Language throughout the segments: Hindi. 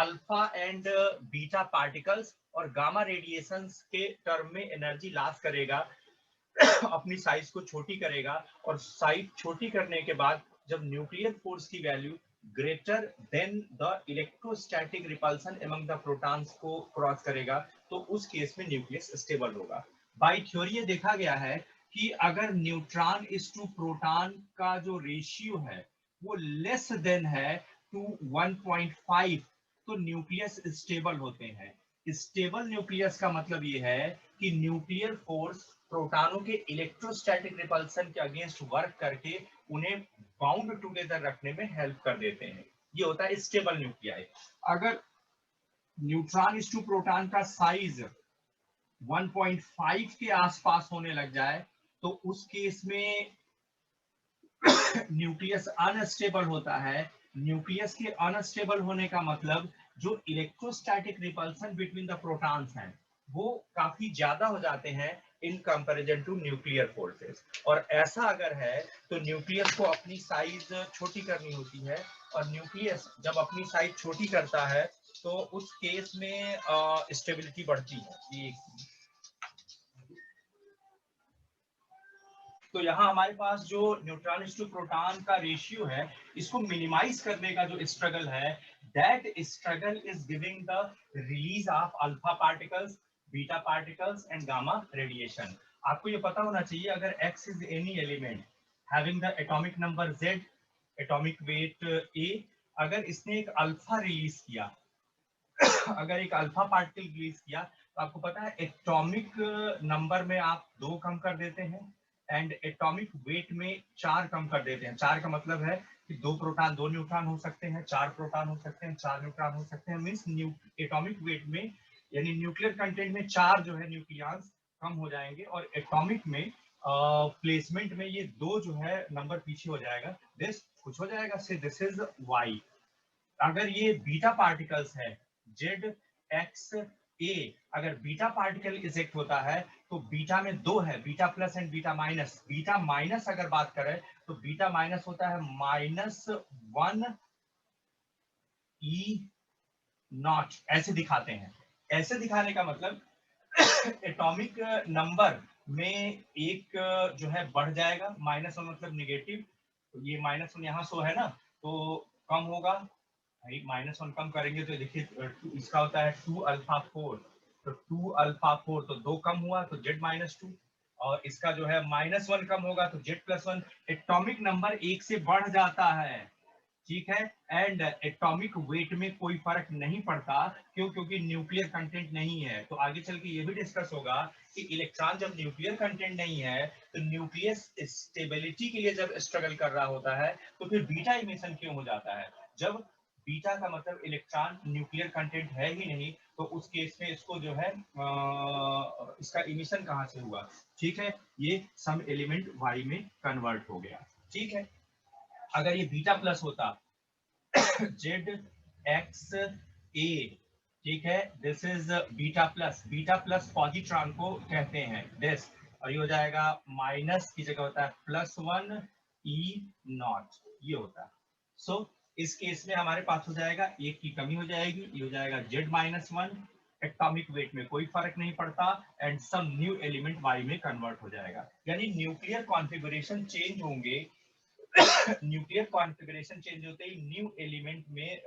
अल्फा एंड बीटा पार्टिकल्स और गामा रेडिएशंस के टर्म में एनर्जी लॉस करेगा, अपनी साइज को छोटी करेगा, और साइज छोटी करने के बाद जब न्यूक्लियर फोर्स की value greater than the electrostatic repulsion among the protons को क्रॉस करेगा, तो उस केस में न्यूक्लियस स्टेबल होगा। बाय थ्योरी ये देखा गया है कि अगर न्यूट्रॉन इज टू प्रोटॉन का जो रेशियो है वो लेस देन है टू 1.5, तो न्यूक्लियस स्टेबल होते हैं। स्टेबल न्यूक्लियस का मतलब ये है कि न्यूक्लियर फोर्स प्रोटॉनों के इलेक्ट्रोस्टैटिक रिपल्सन के अगेंस्ट वर्क करके उन्हें बाउंड टुगेदर रखने में हेल्प कर देते हैं। ये होता है स्टेबल न्यूक्लियाई। अगर न्यूट्रॉन इज टू प्रोटॉन का साइज 1.5 के आसपास होने लग जाए तो उस केस में न्यूक्लियस अनस्टेबल होता है। न्यूक्लियस के अनस्टेबल होने का मतलब जो electrostatic repulsion between the protons हैं वो काफी ज्यादा हो जाते हैं in comparison to nuclear forces. और ऐसा अगर है तो न्यूक्लियस को अपनी साइज छोटी करनी होती है, और न्यूक्लियस जब अपनी साइज छोटी करता है तो उस केस में स्टेबिलिटी बढ़ती है। तो यहाँ हमारे पास जो न्यूट्रॉन टू प्रोटॉन का रेशियो है इसको मिनिमाइज करने का जो स्ट्रगल है, that struggle is giving the release of alpha particles, beta particles and gamma radiation. आपको ये पता होना चाहिए अगर x is any element having the atomic number z, atomic weight a, अगर इसने एक अल्फा रिलीज किया अगर एक अल्फा पार्टिकल रिलीज किया तो आपको पता है एटॉमिक नंबर में आप 2 कम कर देते हैं एंड एटॉमिक वेट में 4 कम कर देते हैं। 4 का मतलब है कि 2 प्रोटॉन 2 न्यूट्रॉन हो सकते हैं, 4 प्रोटॉन हो सकते हैं, 4 न्यूट्रॉन हो सकते हैं। मींस एटॉमिक वेट में यानी न्यूक्लियर कंटेंट में 4 जो है न्यूक्लियॉन्स कम हो जाएंगे, और एटॉमिक में प्लेसमेंट में ये 2 जो है नंबर पीछे हो जाएगा। दिस कुछ हो जाएगा से दिस इज वाई। अगर ये बीटा पार्टिकल्स है जेड एक्स ए, अगर बीटा पार्टिकल इजेक्ट होता है तो बीटा में 2 है, beta plus and beta minus. Beta minus अगर बात करें तो बीटा माइनस होता है -1 ई नॉट, ऐसे दिखाते हैं। ऐसे दिखाने का मतलब एटॉमिक नंबर में एक जो है बढ़ जाएगा, -1 मतलब निगेटिव, तो ये -1 यहाँ शो है ना, तो कम होगा। -1 कम करेंगे तो देखिए इसका होता है 2 अल्फा 4, तो 2 अल्फा 4 तो 2 कम हुआ तो z-2, और इसका जो है -1 कम होगा तो z+1। एटॉमिक नंबर 1 से बढ़ जाता है, ठीक है, एंड एटॉमिक वेट में कोई फर्क नहीं पड़ता। क्यों? क्योंकि न्यूक्लियर कंटेंट नहीं है। तो आगे चल के ये भी डिस्कस होगा कि इलेक्ट्रॉन जब न्यूक्लियर कंटेंट नहीं है तो न्यूक्लियस स्टेबिलिटी के लिए जब स्ट्रगल कर रहा होता है तो फिर बीटा इमिशन क्यों हो जाता है? जब बीटा का मतलब इलेक्ट्रॉन न्यूक्लियर कंटेंट है ही नहीं तो उस केस में इसको जो है इसका इमिशन कहां से हुआ? ठीक है, ये सम एलिमेंट वाई में कन्वर्ट हो गया। ठीक है, अगर ये बीटा प्लस होता जेड एक्स ए, ठीक है, this is beta plus positron को कहते हैं दिस, और ये हो जाएगा माइनस की जगह होता है +1 ई नॉट, ये होता है। सो इस केस में हमारे पास हो जाएगा 1 की कमी हो जाएगी, ये हो जाएगा z-1, एटॉमिक वेट में कोई फर्क नहीं पड़ता, and some new element y में कन्वर्ट हो जाएगा। यानी न्यूक्लियर कॉन्फ़िगरेशन चेंज होंगे, न्यूक्लियर कॉन्फ़िगरेशन चेंज होते ही न्यू एलिमेंट में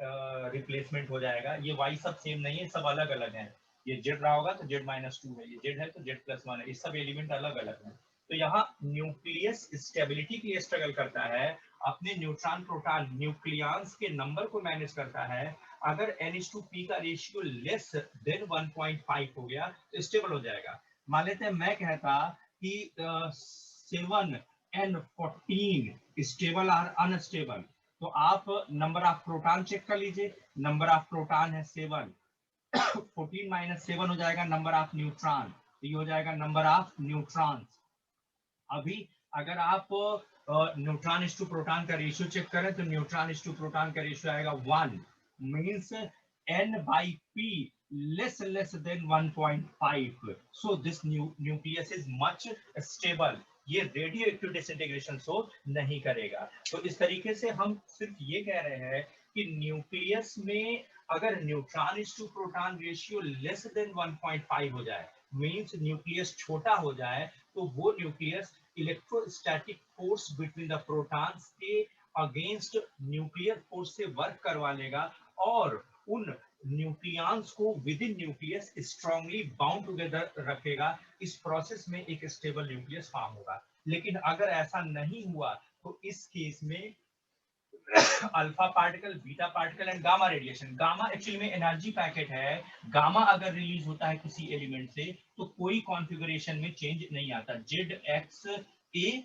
रिप्लेसमेंट हो जाएगा। ये वाई सब सेम नहीं है, सब अलग अलग हैं। ये जेड रहा होगा तो z-2 है, ये जेड है तो z+1 है, ये सब एलिमेंट अलग अलग हैं। तो यहाँ न्यूक्लियस स्टेबिलिटी के लिए स्ट्रगल करता है, अपने न्यूट्रॉन प्रोटॉन न्यूक्लियॉन्स के नंबर को मैनेज करता है। अगर N/P का रेशियो लेस देन 1.5 हो गया तो स्टेबल हो जाएगा। मान लेते हैं मैं कहता कि 7 N14 स्टेबल और अनस्टेबल, तो आप नंबर ऑफ प्रोटॉन चेक कर लीजिए, नंबर ऑफ प्रोटॉन है 7, 14 - 7 हो जाएगा नंबर ऑफ न्यूट्रॉन, तो ये हो जाएगा नंबर ऑफ न्यूट्रॉन्स। अभी अगर आप न्यूट्रॉन टू प्रोटॉन का रेशियो चेक करें तो न्यूट्रॉन टू प्रोटॉन का रेशियो आएगा 1, means N/P less than 1.5, so this nucleus is much stable, ये रेडियो एक्टिव डिसइंटीग्रेशन शो नहीं करेगा। तो इस तरीके से हम सिर्फ ये कह रहे हैं कि न्यूक्लियस में अगर neutron to proton ratio less than 1.5 हो जाए, मींस न्यूक्लियस छोटा हो जाए, तो वो nucleus electrostatic force between the protons के अगेंस्ट न्यूक्लियर फोर्स से वर्क करवा लेगा और उन न्यूक्लियॉन्स को with in nucleus strongly bound together रखेगा। इस प्रोसेस में एक स्टेबल न्यूक्लियस फॉर्म होगा। लेकिन अगर ऐसा नहीं हुआ तो इस केस में alpha particle, beta particle and gamma radiation, gamma actually में एनर्जी पैकेट है, गामा अगर रिलीज होता है किसी एलिमेंट से तो कोई कॉन्फ़िगरेशन में चेंज नहीं आता। जेड एक्स ए,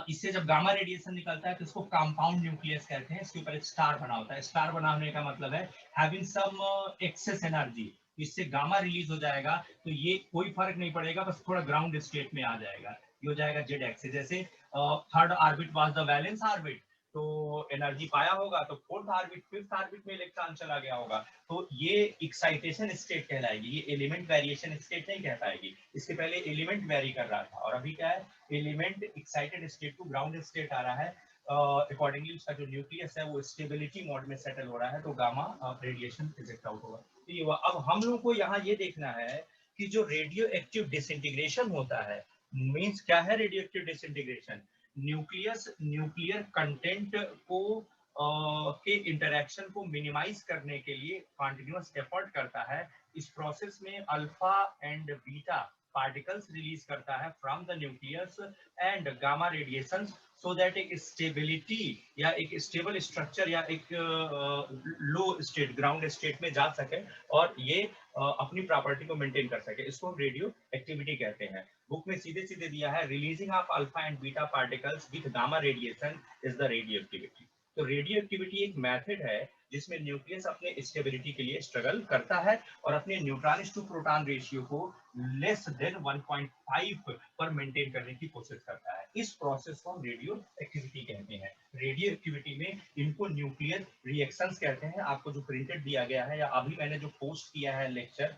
इससे जब गामा रेडिएशन निकलता है तो इसको कंपाउंड न्यूक्लियस कहते हैं, इसके ऊपर एक स्टार बना होता है। स्टार बनाने का मतलब है हैविंग सम एक्सेस एनर्जी, इससे गामा रिलीज हो जाएगा तो ये कोई फर्क नहीं पड़ेगा, बस थोड़ा ग्राउंड स्टेट में आ जाएगा, ये हो जाएगा जेड एक्स। जैसे third orbit was the valence orbit, तो एनर्जी पाया होगा, तो फोर्थ ऑर्बिट, फिफ्थ ऑर्बिट में इलेक्ट्रॉन चला गया होगा, तो ये एक्साइटेशन स्टेट कहलाएगी, ये एलिमेंट वेरिएशन स्टेट नहीं कह पाएगी। इसके पहले एलिमेंट वेरी कर रहा था और अभी क्या है, element excited state to ground state आ रहा है। अकॉर्डिंगली उसका जो न्यूक्लियस है वो स्टेबिलिटी मोड में सेटल हो रहा है, तो गामा रेडिएशन इजेक्ट आउट होगा। तो ये अब हम लोग को यहाँ ये देखना है कि जो रेडियो एक्टिव डिसइंटीग्रेशन होता है, मीन्स क्या है radio active disintegration, nucleus nuclear content को के इंटरेक्शन को मिनिमाइज करने के लिए कॉन्टिन्यूअस एफर्ट करता है। इस प्रोसेस में alpha and beta particles release करता है from the nucleus and gamma radiation, so that एक स्टेबिलिटी या एक स्टेबल स्ट्रक्चर या एक लो स्टेट ग्राउंड स्टेट में जा सके और ये अपनी प्रॉपर्टी को मेंटेन कर सके। इसको हम रेडियो एक्टिविटी कहते हैं। बुक में सीधे सीधे दिया है releasing of alpha and beta particles with gamma radiation is the radio activity. तो रेडियो एक्टिविटी एक मेथड है जिसमें न्यूक्लियस अपने स्टेबिलिटी के लिए स्ट्रगल करता है और अपने न्यूट्रॉन टू प्रोटॉन रेशियो को लेस देन 1.5 पर मेंटेन करने की कोशिश करता है। इस प्रोसेस को हम रेडियो एक्टिविटी कहते हैं। रेडियो एक्टिविटी में इनको न्यूक्लियर रिएक्शंस कहते हैं। आपको जो प्रिंटेड दिया गया है या अभी मैंने जो पोस्ट किया है लेक्चर,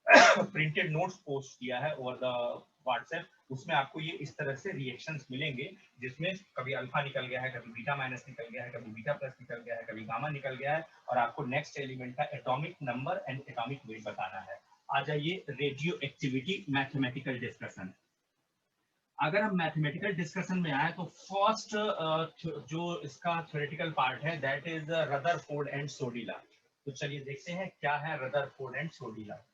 प्रिंटेड नोट्स पोस्ट किया है ओवर द व्हाट्सएप, उसमें आपको ये इस तरह से रिएक्शंस मिलेंगे जिसमें कभी अल्फा निकल गया है, कभी बीटा माइनस निकल गया है, कभी बीटा प्लस निकल गया है, कभी गामा निकल गया है और आपको नेक्स्ट एलिमेंट का atomic number and atomic weight बताना है। आ जाइए रेडियो एक्टिविटी मैथमेटिकल डिस्कशन। अगर हम मैथमेटिकल डिस्कशन में आए तो फर्स्ट जो इसका थ्योरेटिकल पार्ट है that is Rutherford and Soddy law. तो चलिए देखते हैं क्या है Rutherford and Soddy law.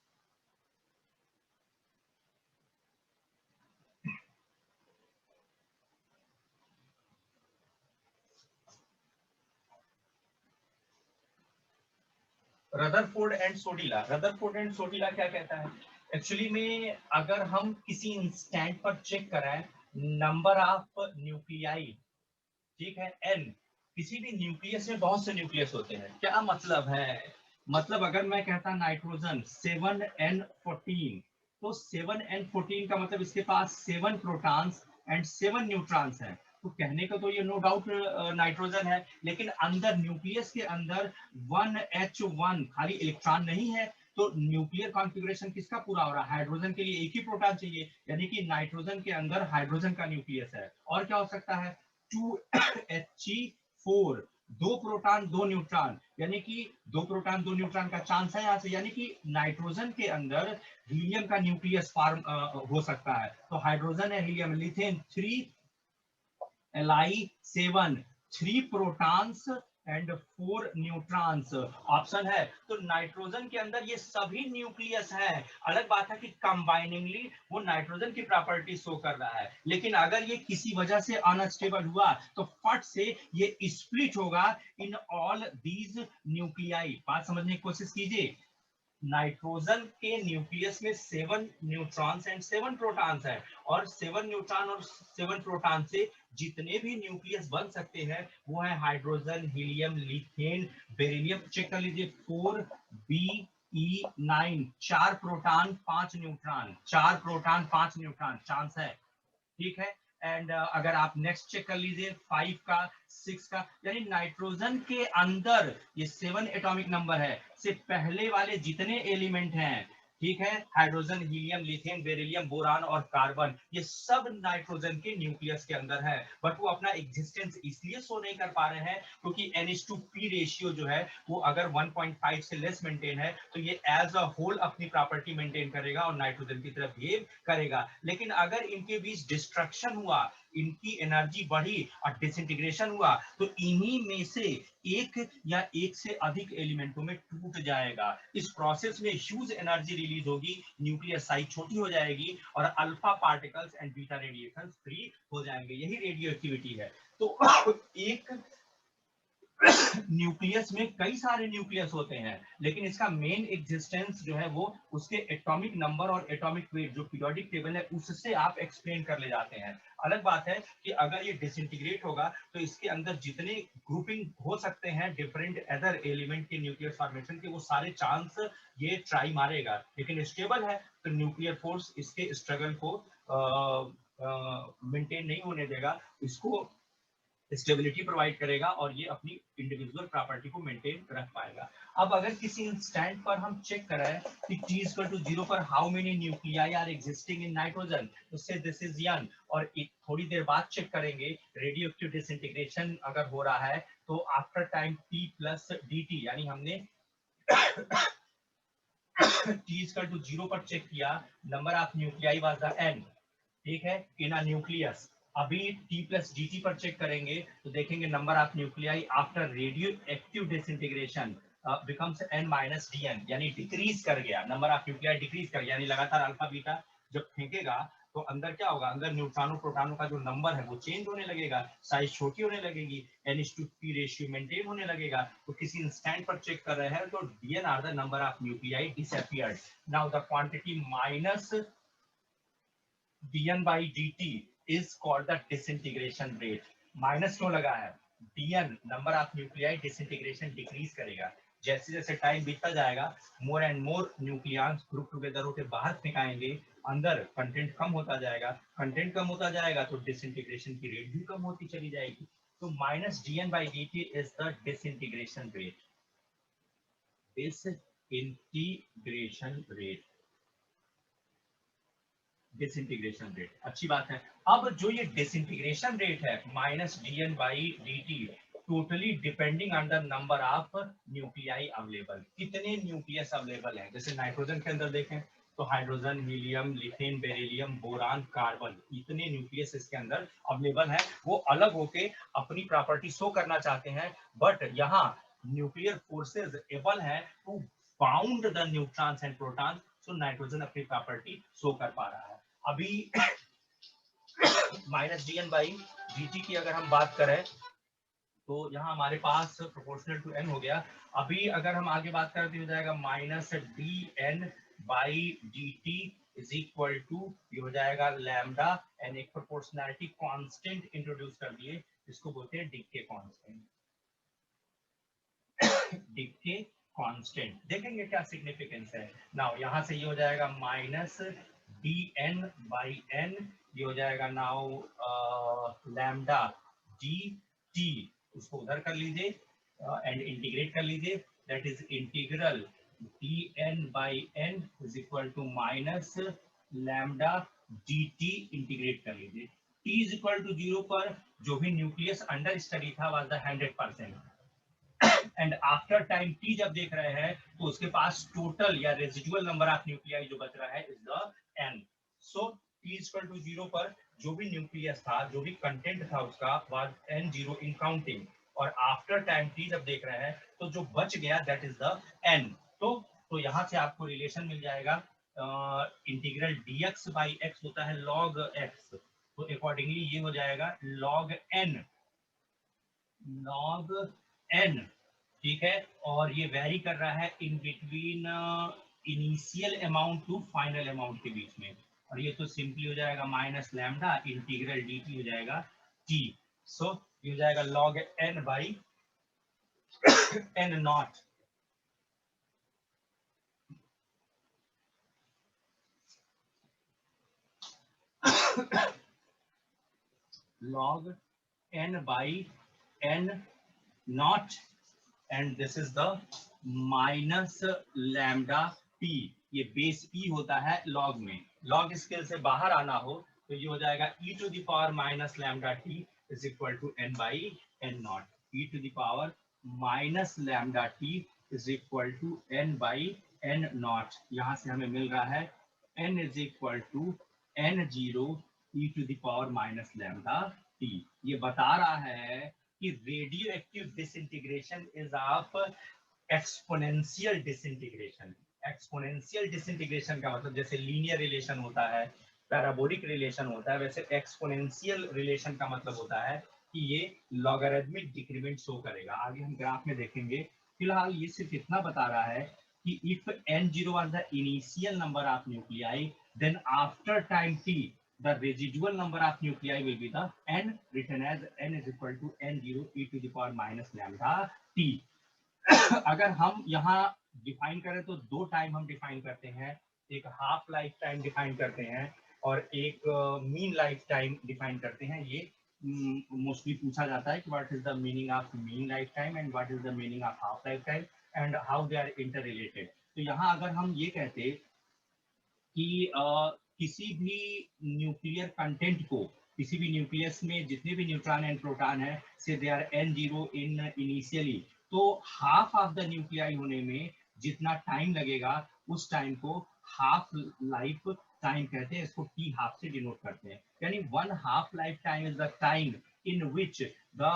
Rutherford and Soddy law, Rutherford and Soddy law क्या कहता है एक्चुअली में, अगर हम किसी इंस्टेंट पर चेक कराएं नंबर ऑफ न्यूक्लियाई, ठीक है, एन, किसी भी न्यूक्लियस में बहुत से न्यूक्लियस होते हैं, क्या मतलब है, मतलब अगर मैं कहता नाइट्रोजन 7n14, तो 7n14 का मतलब इसके पास 7 प्रोटॉन्स एंड 7 न्यूट्रॉन्स हैं। तो कहने का तो ये नो डाउट नाइट्रोजन है, लेकिन अंदर न्यूक्लियस के अंदर 1h1 खाली इलेक्ट्रॉन नहीं है, तो न्यूक्लियर कॉन्फ़िगरेशन किसका पूरा हो रहा है, हाइड्रोजन के लिए एक ही प्रोटॉन चाहिए, यानी कि नाइट्रोजन के अंदर हाइड्रोजन का न्यूक्लियस है। और क्या हो सकता है 2He4, 2 प्रोटॉन 2 न्यूट्रॉन, यानी कि 2 प्रोटॉन 2 न्यूट्रॉन का चांस है यहाँ से, यानी कि नाइट्रोजन के अंदर हीलियम का न्यूक्लियस फॉर्म हो सकता है। तो हाइड्रोजन है, helium, lithium 3Li7, 3 protons and 4 neutrons option है। तो नाइट्रोजन के अंदर ये सभी न्यूक्लियस है। अलग बात है कि कंबाइनिंगली वो नाइट्रोजन की प्रॉपर्टी शो कर रहा है, लेकिन अगर ये किसी वजह से अनस्टेबल हुआ तो फट से ये स्प्लिट होगा इन ऑल दीज न्यूक्लियाई। बात समझने की कोशिश कीजिए, नाइट्रोजन के न्यूक्लियस में 7 न्यूट्रॉन्स एंड 7 प्रोटॉन्स है और 7 न्यूट्रॉन और 7 प्रोटॉन से जितने भी न्यूक्लियस बन सकते हैं वो है हाइड्रोजन, हीलियम, लीथेन, बेरिलियम। चेक कर लीजिए 4Be9, 4 proton 5 neutron, 4 proton 5 neutron chance है, ठीक है। एंड अगर आप नेक्स्ट चेक कर लीजिए 5 का, 6 का, यानी नाइट्रोजन के अंदर ये 7 एटॉमिक नंबर है से पहले वाले जितने एलिमेंट हैं ठीक है, hydrogen, helium, lithium, beryllium, boron और कार्बन, ये सब नाइट्रोजन के न्यूक्लियस के अंदर है, बट वो अपना एग्जिस्टेंस इसलिए शो नहीं कर पा रहे हैं क्योंकि NH2P रेशियो जो है वो अगर 1.5 से लेस मेंटेन है तो ये एज अ होल अपनी प्रॉपर्टी मेंटेन करेगा और नाइट्रोजन की तरफ बिहेव करेगा। लेकिन अगर इनके बीच डिस्ट्रक्शन हुआ, इनकी एनर्जी बढ़ी और डिसइंटीग्रेशन हुआ तो इन्हीं में से एक या एक से अधिक एलिमेंटों में टूट जाएगा। इस प्रोसेस में ह्यूज एनर्जी रिलीज होगी, न्यूक्लियस साइज छोटी हो जाएगी और alpha particles and beta radiation free हो जाएंगे। यही रेडियो एक्टिविटी है। तो एक न्यूक्लियस में कई सारे न्यूक्लियस होते हैं, लेकिन इसका मेन एग्जिस्टेंस जो है वो उसके एटॉमिक नंबर और एटॉमिक वेट जो पीरियोडिक टेबल है उससे आप एक्सप्लेन कर ले जाते हैं। अलग बात है कि अगर ये डिसइंटीग्रेट होगा तो इसके अंदर जितने ग्रुपिंग हो सकते हैं डिफरेंट अदर एलिमेंट के न्यूक्लियर फॉर्मेशन के, वो सारे चांस ये ट्राई मारेगा। लेकिन स्टेबल है तो न्यूक्लियर फोर्स इसके स्ट्रगल को मेंटेन नहीं होने देगा, इसको स्टेबिलिटी प्रोवाइड करेगा और ये अपनी इंडिविजुअल प्रॉपर्टी को मेंटेन रख पाएगा। अब अगर किसी इंस्टेंट पर हम चेक करें कि t इक्वल टू 0 पर how many nuclei are existing in nitrogen, तो से दिस इज यन। और थोड़ी देर बाद चेक करेंगे रेडियो एक्टिव डिसइंटीग्रेशन अगर हो रहा है तो after time t plus dt, यानी हमने t इक्वल टू 0 पर चेक किया, number of nuclei was the n, ठीक है, इन अ न्यूक्लियस। अभी t प्लस dt पर चेक करेंगे तो देखेंगे number of nuclei after radio active disintegration becomes n minus dn, यानी डिक्रीज कर गया, नंबर ऑफ न्यूक्लियाई डिक्रीज कर गया, यानी लगातार अल्फा बीटा जब फेंकेगा तो अंदर क्या होगा, अंदर न्यूट्रॉनों प्रोटॉनों का जो नंबर है वो चेंज होने लगेगा, साइज छोटी होने लगेगी, NH2P रेशियो मेंटेन होने लगेगा। तो किसी इंस्टेंट पर चेक कर रहे हैं तो dn are the number of nuclei disappeared. Now the quantity minus dn by dt is called the disintegration rate। Minus क्यों लगा है, dn number of nuclei disintegration decrease करेगा, जैसे जैसे टाइम बीतता जाएगा more and more nucleons group together होकर बाहर फेंकाएंगे, अंदर कंटेंट कम होता जाएगा, कंटेंट कम होता जाएगा तो डिसइंटीग्रेशन की रेट भी कम होती चली जाएगी। तो minus dn by dt is the disintegration rate, disintegration rate, disintegration rate. अच्छी बात है। अब जो ये डिसइंटीग्रेशन रेट है minus dn by dt, totally depending on the number of nuclei available, कितने न्यूक्लियस अवेलेबल है। जैसे नाइट्रोजन के अंदर देखें तो hydrogen, helium, lithium, beryllium, boron, carbon, इतने न्यूक्लियस इसके अंदर अवेलेबल है। वो अलग होके अपनी प्रॉपर्टी शो करना चाहते हैं, बट यहाँ न्यूक्लियर फोर्सेज एबल है to bound the neutrons and protons, so nitrogen अपनी प्रॉपर्टी शो कर पा रहा है। अभी माइनस dn बाई dt की अगर हम बात करें तो यहाँ हमारे पास प्रोपोर्शनल टू n हो गया। अभी अगर हम आगे बात करें तो हो जाएगा minus dn by dt is equal to, ये हो जाएगा लैम्डा, एंड एक प्रोपोर्शनैलिटी कांस्टेंट इंट्रोड्यूस कर दिए, इसको बोलते हैं डिके कांस्टेंट। डिके कांस्टेंट देखेंगे क्या सिग्निफिकेंस है। नाउ यहाँ से ये हो जाएगा माइनस dn बाई n, ये हो जाएगा नाउ लैम्डा dt, उसको उधर कर लीजिए एंड इंटीग्रेट कर लीजिए, that is integral dn by n is equal to minus lambda dt, integrate कर लीजिए। t इज इक्वल टू 0 पर जो भी न्यूक्लियस अंडर स्टडी था was the 100%, and after time t जब देख रहे हैं तो उसके पास टोटल या रेजिडुअल नंबर ऑफ न्यूक्लियाई जो बच रहा है is the n। So t equal to 0 पर जो भी न्यूक्लियस था, जो भी कंटेंट था उसका वाज n0 इन काउंटिंग, और आफ्टर टाइम t जब देख रहे हैं तो जो बच गया दैट इज द n। तो यहाँ से आपको रिलेशन मिल जाएगा, इंटीग्रल dx बाई x होता है log x, तो अकॉर्डिंगली ये हो जाएगा log n, log n, ठीक है। और ये वेरी कर रहा है in between initial amount to final amount के बीच में, और ये तो सिंपली हो जाएगा माइनस लैम्डा इंटीग्रल dt हो जाएगा t। सो ये हो जाएगा log n by n not, log n by n naught, and this is the minus lambda p, ये बेस ई होता है लॉग में, लॉग स्केल से बाहर आना हो तो ये हो जाएगा e to the power minus lambda T is equal to n by n naught, e to the power minus lambda T is equal to n by n naught. यहाँ से हमें मिल रहा है n is equal to n zero e to the power minus lambda T. ये बता रहा है कि radioactive disintegration is of exponential disintegration. Exponential disintegration का मतलब जैसे लीनियर रिलेशन होता है, पैराबोलिक रिलेशन होता है, वैसे एक्सपोनेंशियल रिलेशन का मतलब होता है कि ये लॉगरिथमिक डिक्रीमेंट शो करेगा। आगे हम ग्राफ में देखेंगे, फिलहाल ये सिर्फ इतना बता रहा है कि if n0 was the initial number of nuclei, then after time t the residual number of nuclei will be the n, written as n is equal to n0 e to the power minus lambda t। अगर हम यहाँ डिफाइन करें तो दो टाइम हम डिफाइन करते हैं, एक हाफ लाइफ टाइम डिफाइन करते हैं और एक मीन लाइफ टाइम डिफाइन करते हैं। ये मोस्टली पूछा जाता है कि what is the meaning of mean life time and what is the meaning of half life time and how they are interrelated. तो यहाँ अगर हम ये कहते कि किसी भी न्यूक्लियर कंटेंट को, किसी भी न्यूक्लियस में जितने भी न्यूट्रॉन एंड प्रोटॉन है से they are n0 in initially, तो हाफ ऑफ द न्यूक्लियाई होने में जितना टाइम लगेगा उस टाइम को हाफ लाइफ टाइम कहते हैं, इसको टी हाफ से डिनोट करते हैं। यानी one half life time is the time in which the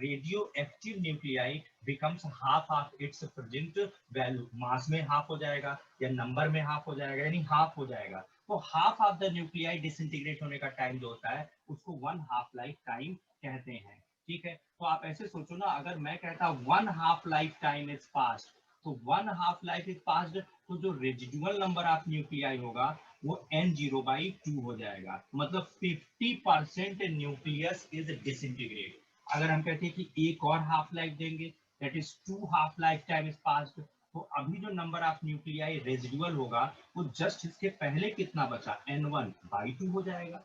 radioactive nuclei becomes half of its present value। मास में हाफ हो जाएगा या नंबर में हाफ हो जाएगा, यानी हाफ हो जाएगा। तो half of the nuclei disintegrate होने का टाइम जो होता है उसको वन हाफ लाइफ टाइम कहते हैं। ठीक है, तो आप ऐसे सोचो ना, अगर मैं कहता one half life time is past, तो one half life is past, तो जो रेजिडुअल नंबर ऑफ न्यूक्लियाई होगा वो n0/2 हो जाएगा, मतलब 50% न्यूक्लियस इज डिसइंटीग्रेट। अगर हम कहते हैं कि एक और हाफ लाइफ देंगे, that is 2 half life time is past, तो अभी जो नंबर ऑफ न्यूक्लियाई रेजिडुअल होगा वो जस्ट इसके पहले कितना बचा, n1/2 हो जाएगा।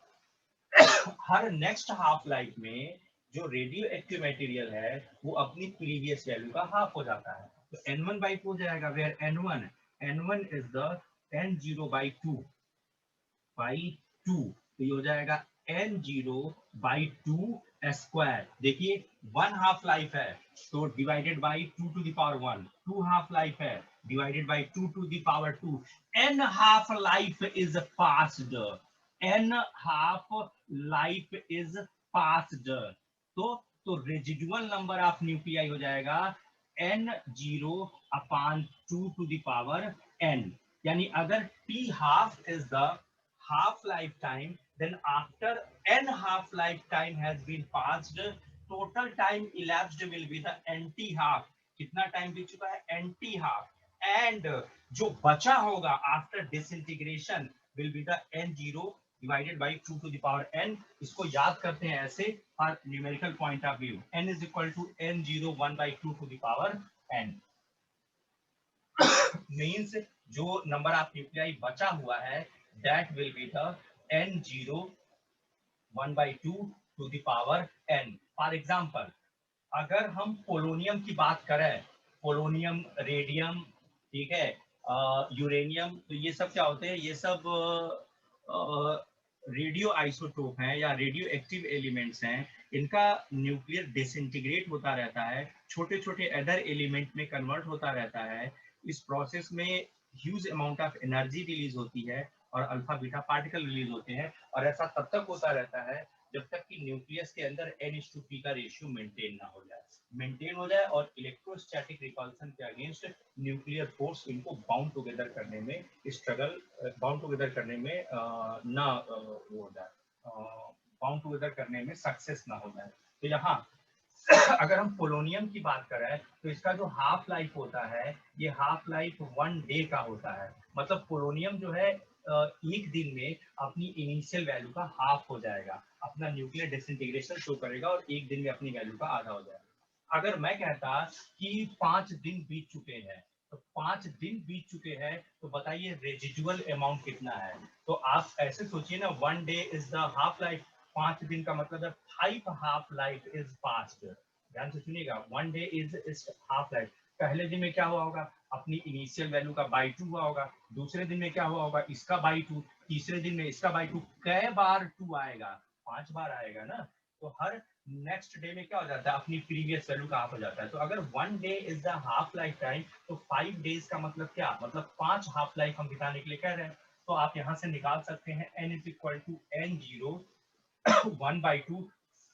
हर नेक्स्ट हाफ लाइफ में जो रेडियो एक्टिव मटेरियल है वो अपनी प्रीवियस वैल्यू का हाफ हो जाता है, तो n1/2 हो जाएगा, where n1 is the n0/2 तो ये हो जाएगा n0/2 स्क्वायर। देखिए वन हाफ लाइफ है तो divided by 2 to the power 1, 2 half life है divided by 2 to the power 2, n half life is passed, n half life is passed. तो रेजिडुअल नंबर ऑफ न्यूक्लियाई हो जाएगा n0/2 to the power n। यानी अगर t half is the half lifetime, then after n half lifetime has been passed, total time elapsed will be the nt half। कितना टाइम बीत चुका है, nt half, and जो बचा होगा after disintegration will be the n0 divided by 2 to the power n। इसको याद करते हैं ऐसे for numerical point of view, n is equal to n0 1/2 to the power n। means जो नंबर ऑफ न्यूक्लियाई बचा हुआ है that will be the n0 1/2 to the power n। For example अगर हम पोलोनियम की बात करें, पोलोनियम, रेडियम, ठीक है, यूरेनियम, तो ये सब क्या होते हैं, ये सब रेडियो आइसोटोप हैं या रेडियो एक्टिव एलिमेंट्स हैं। इनका न्यूक्लियर डिसइंटीग्रेट होता रहता है, छोटे छोटे अदर एलिमेंट में कन्वर्ट होता रहता है। इस प्रोसेस में huge amount of energy release होती है और अल्फा बीटा पार्टिकल रिलीज होते हैं, और ऐसा तब तक होता रहता है जब तक कि न्यूक्लियस के अंदर n/p का रेशियो मेंटेन ना हो जाए और इलेक्ट्रोस्टैटिक रिपल्सन के अगेंस्ट न्यूक्लियर फोर्स इनको बाउंड टुगेदर करने में ना वो हो जाए, बाउंड टुगेदर करने में सक्सेस ना हो जाए। तो यहाँ अगर हम पोलोनियम की बात करें तो इसका जो हाफ लाइफ होता है ये हाफ लाइफ 1 डे का होता है, मतलब पोलोनियम जो है एक दिन में अपनी इनिशियल वैल्यू का हाफ हो जाएगा, अपना न्यूक्लियर डिसइंटीग्रेशन शो करेगा और एक दिन में अपनी वैल्यू का आधा हो जाएगा। अगर मैं कहता कि 5 दिन बीत चुके हैं, तो 5 दिन बीत चुके हैं, तो बताइए रेजिडुअल अमाउंट कितना है। तो आप ऐसे सोचिए ना, 1 day is the half life, 5 दिन का मतलब है 5 हाफ लाइफ इज पास्ट। ध्यान से सुनिएगा, 1 डे इज हाफ लाइफ, पहले दिन में क्या हुआ होगा, अपनी इनिशियल वैल्यू का बाई 2 हुआ होगा, दूसरे दिन में क्या हुआ होगा, इसका बाई 2, तीसरे दिन में इसका बाई 2, कै बार 2 आएगा, 5 बार आएगा ना। तो हर नेक्स्ट डे में क्या हो जाता है, अपनी प्रीवियस वैल्यू का हाफ हो जाता है। तो अगर 1 day is the half life time, तो 5 डेज का मतलब क्या, मतलब 5 हाफ लाइफ हम बिताने के लिए कह रहे हैं। तो आप यहाँ से निकाल सकते हैं n is equal to n0 1/2,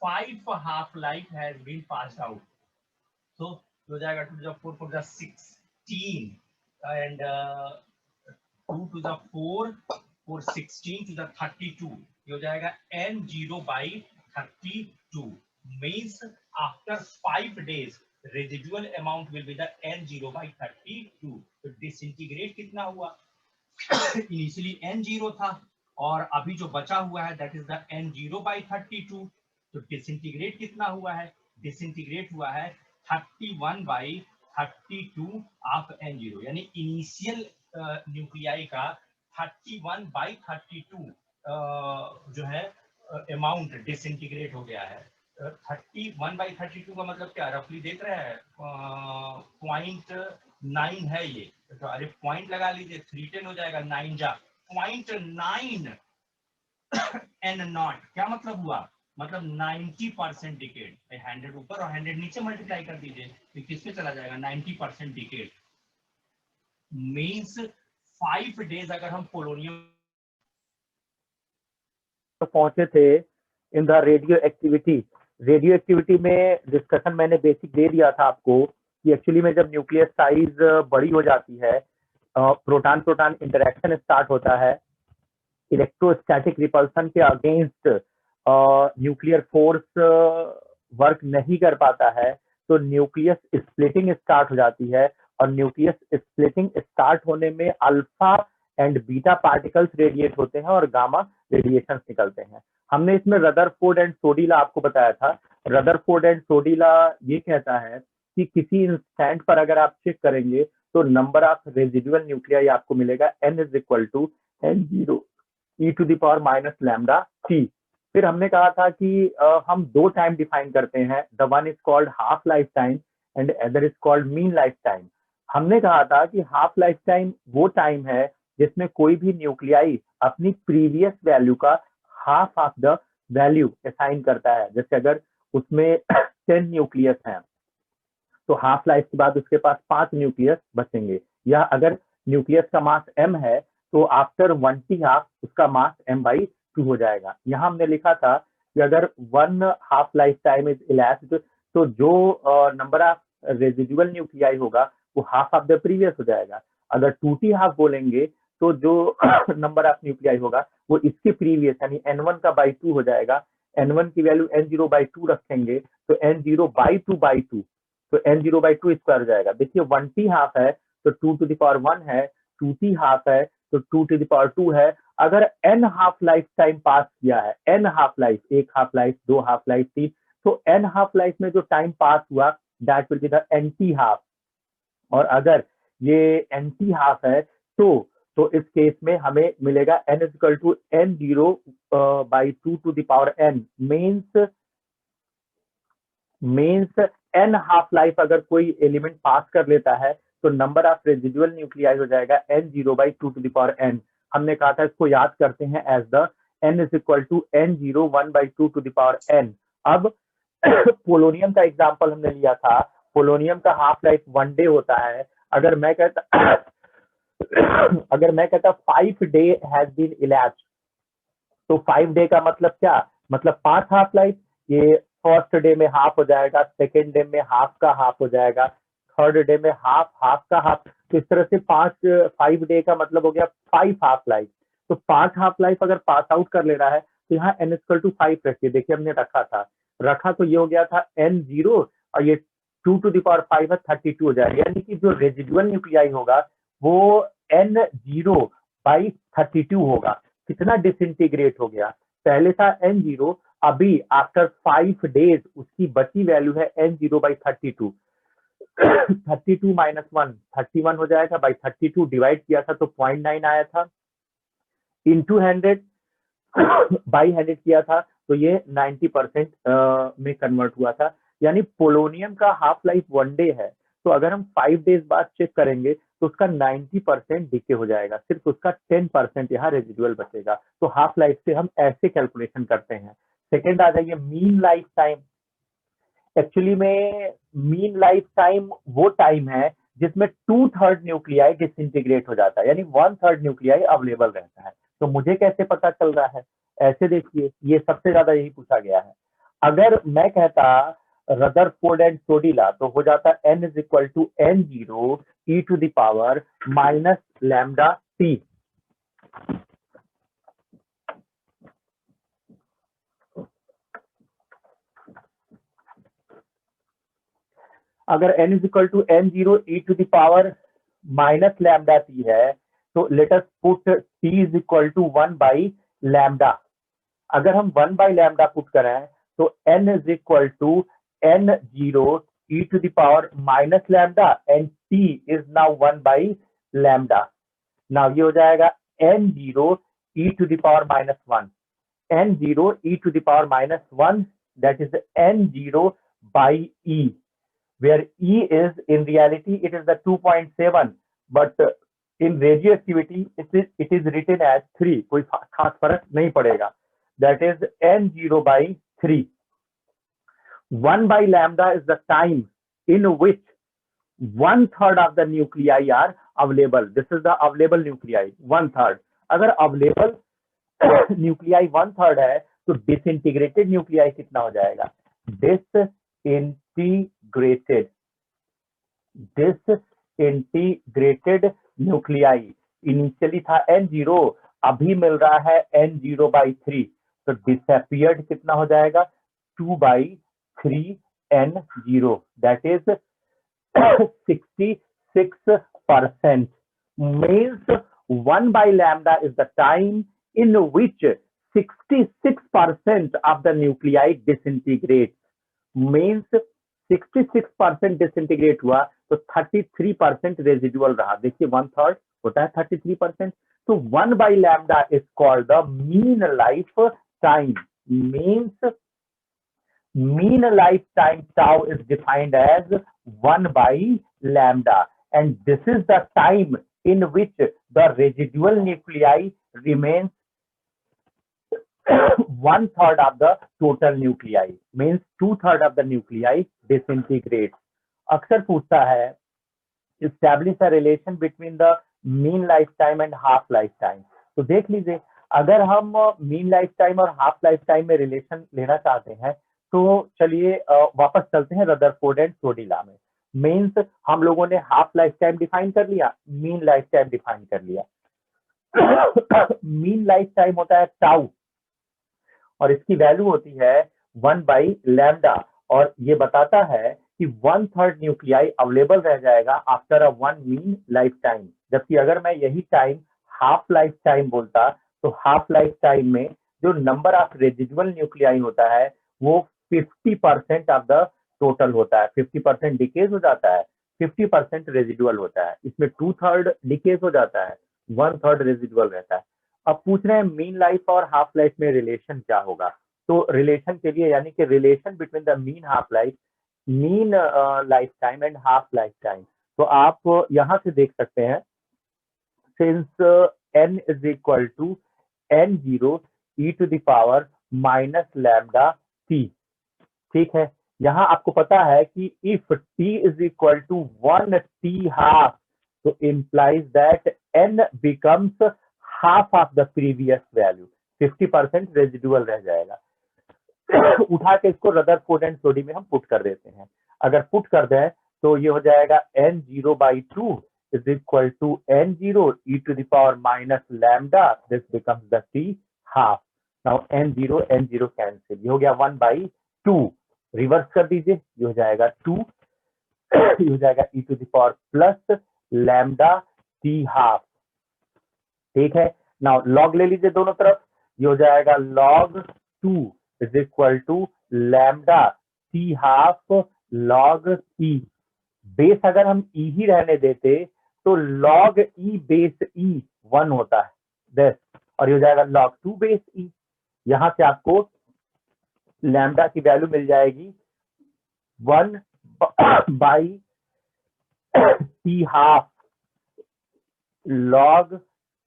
5 half life has been passed out. So हो जाएगा 2 to the 4 4 16 and 2 to the 4 4 16 to the 32, ये हो जाएगा n0/32 means after 5 days residual amount will be the n0/32। तो डिसइंटीग्रेट कितना हुआ, इनिशियली n0 था और अभी जो बचा हुआ है दैट इज द n0/32। तो डिसइंटीग्रेट कितना हुआ है, डिसइंटीग्रेट हुआ है 31/32 ऑफ n0, यानी इनिशियल न्यूक्लियाई का 31/32 जो है अमाउंट डिसइंटीग्रेट हो गया है। 31/32 का मतलब क्या, रफली देख रहे हैं 0.9 है ये, तो अरे पॉइंट लगा लीजिए, 310 हो जाएगा, 9 जा 0.9 n नॉट, क्या मतलब हुआ, मतलब 90% डिकेड। 100 ऊपर और 100 नीचे मल्टीप्लाई कर दीजिए तो किस पे चला जाएगा, 90% डिकेड मींस 5 डेज अगर हम पोलोनियम पहुंचे थे in the radio activity. Radio activity में डिस्कशन मैंने बेसिक दे दिया था आपको कि एक्चुअली में जब न्यूक्लियस साइज बड़ी हो जाती है, प्रोटॉन प्रोटॉन इंटरेक्शन स्टार्ट होता है, इलेक्ट्रोस्टैटिक रिपल्सन के अगेंस्ट न्यूक्लियर फोर्स वर्क नहीं कर पाता है, तो न्यूक्लियस स्प्लिटिंग स्टार्ट हो जाती है। और न्यूक्लियस स्प्लिटिंग स्टार्ट होने में alpha and beta particles radiate होते हैं और गामा रेडिएशंस निकलते हैं। हमने इसमें रदरफोर्ड एंड सोडीला आपको बताया था। रदरफोर्ड एंड सोडीला ये कहता है कि किसी इंस्टेंट पर अगर आप चेक करेंगे तो नंबर ऑफ रेजिडुअल न्यूक्लियाई आपको मिलेगा n is equal to n0 e to the power minus lambda t। फिर हमने कहा था कि हम दो टाइम डिफाइन करते हैं, the one is called half life time and other is called mean life time. हमने कहा था कि हाफ लाइफ टाइम वो टाइम है जिसमें कोई भी न्यूक्लियाई अपनी प्रीवियस वैल्यू का half of the value assign करता है। जैसे अगर उसमें 10 न्यूक्लियस हैं तो हाफ लाइफ के बाद उसके पास 5 न्यूक्लियस बचेंगे। या अगर न्यूक्लियस का मास m है तो आफ्टर 1t हाफ उसका मास m/2 हो जाएगा। यहाँ हमने लिखा था कि अगर 1 half life time is elapsed तो जो नंबर ऑफ रेजिडुअल न्यूक्लियाई होगा वो हाफ ऑफ द प्रीवियस हो जाएगा। अगर 2t हाफ बोलेंगे तो जो नंबर ऑफ न्यूक्लियाई होगा वो इसके प्रीवियस यानी n1 का बाई 2 हो जाएगा। n1 की वैल्यू n0/2 रखेंगे तो n0/2/2, तो n0/2 स्क्वायर हो जाएगा। देखिए 1t हाफ है तो 2 टू द पावर 1 है, 2t हाफ है तो 2 टू द पावर 2 है। अगर n half life time pass किया है, n हाफ लाइफ, एक हाफ लाइफ, दो हाफ लाइफ, 3, तो n हाफ लाइफ में जो टाइम पास हुआ that will be the nt half. और अगर ये nt हाफ है तो इस केस में हमें मिलेगा n is equal to n0/2 to the power n means n half life अगर कोई एलिमेंट पास कर लेता है तो नंबर ऑफ रेजिडुअल न्यूक्लियाई हो जाएगा n0/2 to the power n। हमने कहा था इसको याद करते हैं as the n is equal to n0 1/2 to the power n। अब पोलोनियम का एग्जांपल हमने लिया था। पोलोनियम का हाफ लाइफ 1 डे होता है। अगर मैं कहता 5 डे हैज बीन इलैप्स्ड, तो 5 डे का मतलब क्या, मतलब 5 हाफ लाइफ। ये फर्स्ट डे में हाफ हो जाएगा, सेकेंड डे में हाफ का हाफ हो जाएगा, थर्ड डे में हाफ हाफ का हाफ। तो इस तरह से 5 डे का मतलब हो गया 5 हाफ लाइफ। तो 5 हाफ लाइफ अगर पास आउट कर ले रहा है तो यहाँ n इक्वल टू 5 रखिए। देखिए हमने रखा तो ये हो गया था n0 और ये 2 टू द पावर 5 है 32 हो जाएगा। यानी कि जो रेजिडुअल न्यूक्लियाई होगा वो n0/32 होगा। कितना डिसइंटीग्रेट हो गया, पहले था n0, अभी आफ्टर 5 डेज उसकी बची वैल्यू है n0/32। 32 माइनस 1 31 हो जाएगा, बाई 32 डिवाइड किया था तो 0.9 आया था, इंटू 100 बाई 100 किया था तो ये 90% में कन्वर्ट हुआ था। यानी पोलोनियम का हाफ लाइफ 1 डे है। तो अगर हम 5 डेज बाद चेक करेंगे तो उसका 90% डिके हो जाएगा, सिर्फ उसका 10% यहाँ रेजिडुअल बचेगा। तो हाफ लाइफ से हम ऐसे कैलकुलेशन करते हैं। सेकेंड आ जाइए मीन लाइफ टाइम। एक्चुअली में मीन लाइफ टाइम वो टाइम है जिसमें 2/3 न्यूक्लियाई डिसइंटीग्रेट हो जाता है, यानी 1/3 न्यूक्लियाई अवेलेबल रहता है। तो मुझे कैसे पता चल रहा है? ऐसे देखिए, ये सबसे ज्यादा यही पूछा गया है। अगर मैं कहता रदरफोर्ड एंड सोडिला तो हो जाता n is equal to n0 e to the power minus lambda t। अगर n is equal to n0 e to the power minus lambda t है तो let us put t is equal to 1 by lambda. अगर हम 1 बाई लैम्डा पुट करें तो n is equal to n0 e to the power minus lambda and t is now 1 by lambda. Now ये हो जाएगा n0 e to the power minus 1, n0 e to the power minus 1, that is n0 by e, where e is in reality it is the 2.7, but in radioactivity it is written as 3, कोई खास फर्क नहीं पड़ेगा, that is n0 by 3. 1 by lambda is the time in which 1/3 of the nuclei are available. This is the available nuclei, 1/3. अगर available न्यूक्लियाई 1/3 है तो डिसइंटीग्रेटेड न्यूक्लियाई कितना हो जाएगा? डिसइंटीग्रेटेड न्यूक्लियाई इनिशियली था n0, अभी मिल रहा है n0 by 3, तो डिसअपियर्ड कितना हो जाएगा? 2 by 3n0, that is 66%. means 1 by lambda is the time in which 66% of the nuclei disintegrates. means 66% disintegrate हुआ तो 33% रेजिडुअल रहा। देखिए 1/3 होता है 33%, तो 1 by lambda is called the mean life time. means mean lifetime tau is defined as 1 by lambda, and this is the time in which the residual nuclei remains 1/3 of the total nuclei, means 2/3 of the nuclei disintegrate. अक्सर पूछता है establish a relation between the mean lifetime and half lifetime. तो देख लीजिए, अगर हम mean lifetime और half lifetime में रिलेशन लेना चाहते हैं तो चलिए वापस चलते हैं रदरफोर्ड एंड सोडिला में। मीन्स हम लोगों ने हाफ लाइफ टाइम डिफाइन कर लिया, मीन लाइफ टाइम डिफाइन कर लिया। मीन लाइफ टाइम होता है टाउ और इसकी वैल्यू होती है 1 बाई लैम्डा, और ये बताता है कि 1/3 न्यूक्लियाई अवेलेबल रह जाएगा after a 1 mean life time. जबकि अगर मैं यही टाइम हाफ लाइफ टाइम बोलता तो हाफ लाइफ टाइम में जो नंबर ऑफ रेजिडुअल न्यूक्लियाई होता है वो 50% ऑफ द टोटल होता है। 50% डिकेज हो जाता है, 50% रेजिडुअल होता है। इसमें 2/3 डिकेज हो जाता है, 1/3 रेजिडुअल रहता है। अब पूछ रहे हैं मीन लाइफ और हाफ लाइफ में रिलेशन क्या होगा। तो रिलेशन के लिए, यानी कि relation between the mean half life, mean life time and half life time, तो आप यहां से देख सकते हैं since n is equal to n0 e to the power minus lambda t, ठीक है। यहाँ आपको पता है कि if t is equal to 1t half तो implies that n becomes half of the previous value, 50% residual रह जाएगा। उठा के इसको रदरफोर्ड एंड सोडी में हम पुट कर देते हैं। अगर पुट कर दें तो ये हो जाएगा n0 by 2 is equal to n0 e to the power minus lambda, this becomes the t half. now n0 cancel, ये हो गया 1 by 2, रिवर्स कर दीजिए, ये हो जाएगा 2, ये हो जाएगा e to the power plus lambda t half, ठीक है। नाउ लॉग ले लीजिए दोनों तरफ, ये हो जाएगा log 2 is equal to lambda t half log e। Base अगर हम e ही रहने देते तो log e बेस e 1 होता है this, और ये हो जाएगा log 2 बेस e। यहां से आपको लैम्डा की वैल्यू मिल जाएगी 1 by T half log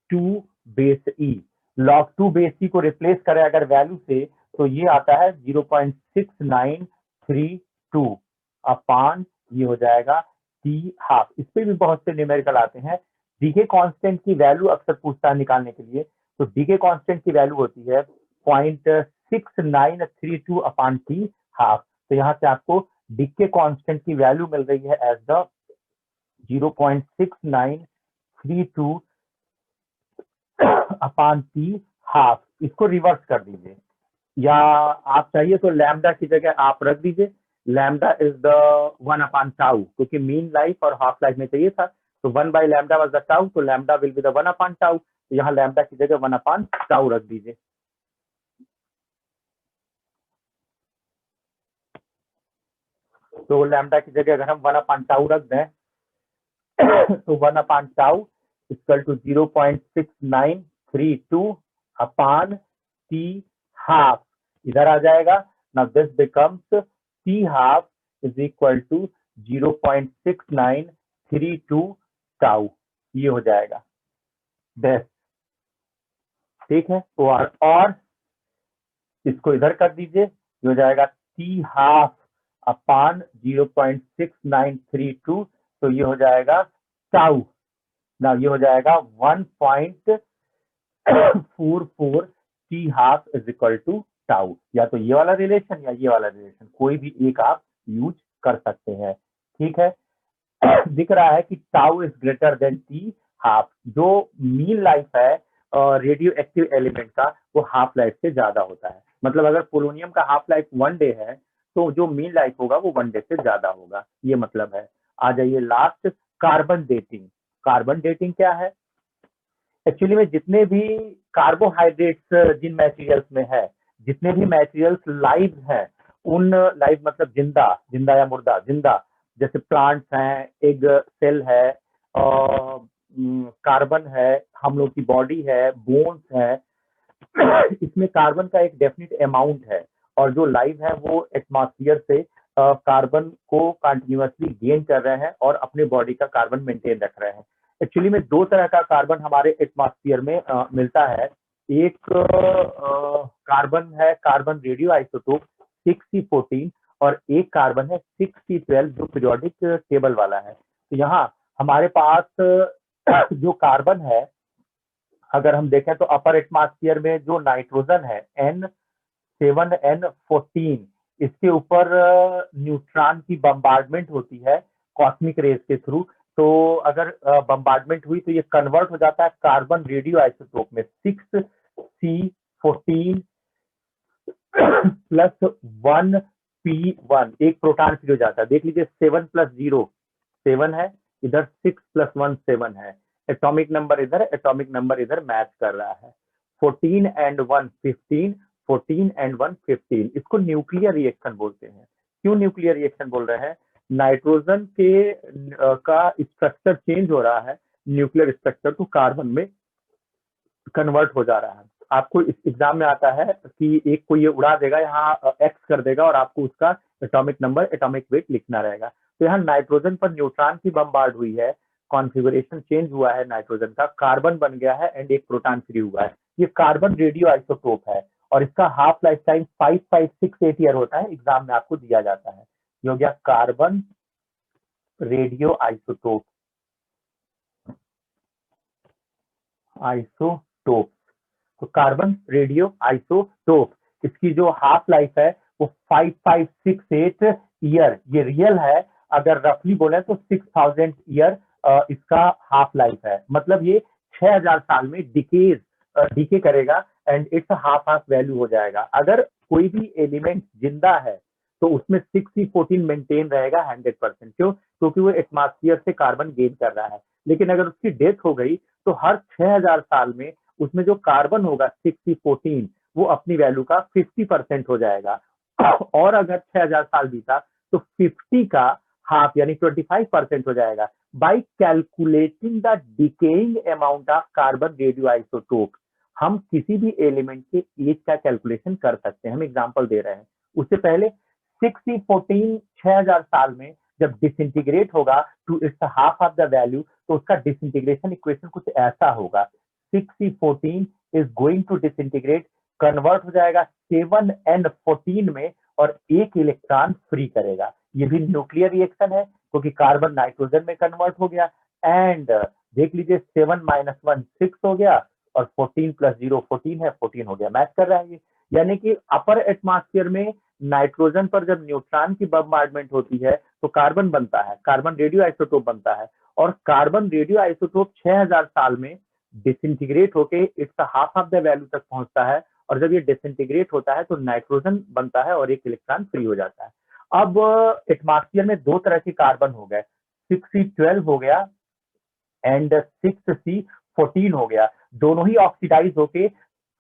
2 base E, log 2 base E को रिप्लेस करें अगर वैल्यू से तो ये आता है 0.6932 अपान ये हो जाएगा T हाफ। इस पे भी बहुत से न्यूमेरिकल आते हैं। डीके कांस्टेंट की वैल्यू अक्सर पूछता है निकालने के लिए, तो डीके कांस्टेंट की वैल्यू होती है 0.6932 अपान T हाफ। तो यहाँ से आपको डीके कांस्टेंट की वैल्यू मिल रही है as the 0.6932 upon T half. इसको रिवर्स कर दीजिए, या आप चाहिए तो लैम्डा की जगह आप रख दीजिए lambda is the 1 upon tau, क्योंकि मीन लाइफ और हाफ लाइफ में चाहिए था, तो 1 by lambda was the tau, तो lambda will be the 1 upon tau. तो यहाँ लैम्डा की जगह 1 अपान टाउ रख दीजिए। तो लैम्डा की जगह अगर हम 1 अपान टाउ रख दें तो 1 upon tau equal to 0.6932 upon T half, इधर आ जाएगा। Now this becomes T half is equal to 0.6932 tau, ये हो जाएगा बेस्ट। ठीक है, और इसको इधर कर दीजिए, ये हो जाएगा टी हाफ अपान 0.6932, तो ये हो जाएगा टाउ। ना ये हो जाएगा 1.44 T half is equal to tau. या तो ये वाला रिलेशन या ये वाला रिलेशन, कोई भी एक आप यूज कर सकते हैं। ठीक है, दिख रहा है कि tau is greater than T half. जो मीन लाइफ है रेडियो एक्टिव एलिमेंट का वो हाफ लाइफ से ज्यादा होता है। मतलब अगर पोलोनियम का हाफ लाइफ 1 डे है तो जो मीन लाइफ होगा वो 1 डे से ज्यादा होगा, ये मतलब है। आ जाइए last, carbon dating. Carbon dating क्या है? एक्चुअली में जितने भी कार्बोहाइड्रेट्स जिन मटेरियल्स में है, जितने भी मटेरियल्स लाइव हैं, उन लाइव मतलब जिंदा, जिंदा या मुर्दा, जिंदा जैसे प्लांट्स हैं, एग सेल है, कार्बन है, हम लोग की बॉडी है, बोन्स है, इसमें कार्बन का एक डेफिनेट अमाउंट है, और जो लाइव है वो एटमॉस्फेयर से कार्बन को कंटिन्यूअसली गेन कर रहे हैं और अपने बॉडी का कार्बन मेंटेन रख रहे हैं। एक्चुअली में 2 तरह का कार्बन हमारे एटमॉस्फेयर में मिलता है। एक कार्बन है कार्बन रेडियो आइसोटोप 6C14, और एक कार्बन है 6C12 जो पीरियोडिक टेबल वाला है। तो यहाँ हमारे पास जो कार्बन है, अगर हम देखें तो अपर एटमॉस्फेयर में जो नाइट्रोजन है N7N14, इसके ऊपर न्यूट्रॉन की बम्बार्डमेंट होती है कॉस्मिक रेज के थ्रू। तो अगर बम्बार्डमेंट हुई तो ये कन्वर्ट हो जाता है कार्बन रेडियो आइसोटोप में 6C14 प्लस 1P1, एक प्रोटॉन फ्री हो जाता है। देख लीजिए 7 + 0 7 है, इधर 6 + 1 7 है। एटॉमिक नंबर इधर, एटॉमिक नंबर इधर मैच कर रहा है। 14 and 1 15, 14 and 1 15। इसको न्यूक्लियर रिएक्शन बोलते हैं। क्यों न्यूक्लियर रिएक्शन बोल रहे हैं? नाइट्रोजन के का स्ट्रक्चर चेंज हो रहा है, न्यूक्लियर स्ट्रक्चर तो कार्बन में कन्वर्ट हो जा रहा है। आपको इस एग्जाम में आता है कि एक को ये उड़ा देगा, यहाँ एक्स कर देगा, और आपको उसका एटॉमिक नंबर, एटॉमिक वेट लिखना रहेगा। तो यहाँ नाइट्रोजन पर न्यूट्रॉन की बम्बार्ड हुई है, कॉन्फ़िगरेशन चेंज हुआ है नाइट्रोजन का, कार्बन बन गया है एंड एक प्रोटॉन फ्री हुआ है। ये कार्बन रेडियो आइसोटोप है और इसका हाफ लाइफ टाइम 5568 ईयर होता है, एग्जाम में आपको दिया जाता है। ये हो गया कार्बन रेडियो आइसोटोप, आइसोटोप। तो कार्बन रेडियो आइसोटोप, इसकी जो हाफ लाइफ है वो 5568 ईयर, ये रियल है। अगर रफली बोले तो 6000 ईयर इसका हाफ लाइफ है। मतलब ये 6000 साल में डिके करेगा and it's half half value हो जाएगा। अगर कोई भी एलिमेंट जिंदा है तो उसमें 6C14 मेंटेन रहेगा 100%। क्यों? क्योंकि वो एटमॉस्फेयर से कार्बन गेन कर रहा है। लेकिन अगर उसकी डेथ हो गई तो हर 6000 साल में उसमें जो कार्बन होगा 6C14 वो अपनी वैल्यू का 50% हो जाएगा। और अगर 6000 साल बीता तो 50 का हाफ यानी 25% हो जाएगा। By calculating the decaying amount of carbon radio isotope हम किसी भी एलिमेंट के एज का कैलकुलेशन कर सकते हैं। हम एग्जांपल दे रहे हैं। उससे पहले 6C14 6000 साल में जब डिसइंटीग्रेट होगा to its half of the value, तो उसका डिसइंटीग्रेशन इक्वेशन कुछ ऐसा होगा, 6C14 is going to disintegrate, convert हो जाएगा 7N14 में और एक इलेक्ट्रॉन फ्री करेगा। ये भी न्यूक्लियर रिएक्शन है क्योंकि कार्बन नाइट्रोजन में कन्वर्ट हो गया। एंड देख लीजिए 7 - 1 6 हो गया और 14 + 0 14 है, 14 हो गया, मैच कर रहा है ये। यानी कि अपर एटमॉस्फेयर में नाइट्रोजन पर जब न्यूट्रॉन की बम्बार्डमेंट होती है तो कार्बन बनता है, कार्बन रेडियो आइसोटोप बनता है, और कार्बन रेडियो आइसोटोप 6000 साल में डिसइंटीग्रेट होके it's half of the value तक पहुंचता है, और जब ये डिसइंटीग्रेट होता है तो नाइट्रोजन बनता है और एक इलेक्ट्रॉन फ्री हो जाता है। अब एटमॉस्फेयर में दो तरह के कार्बन हो गए, 6C12 हो गया एंड 6C14 हो गया, दोनों ही ऑक्सीडाइज होके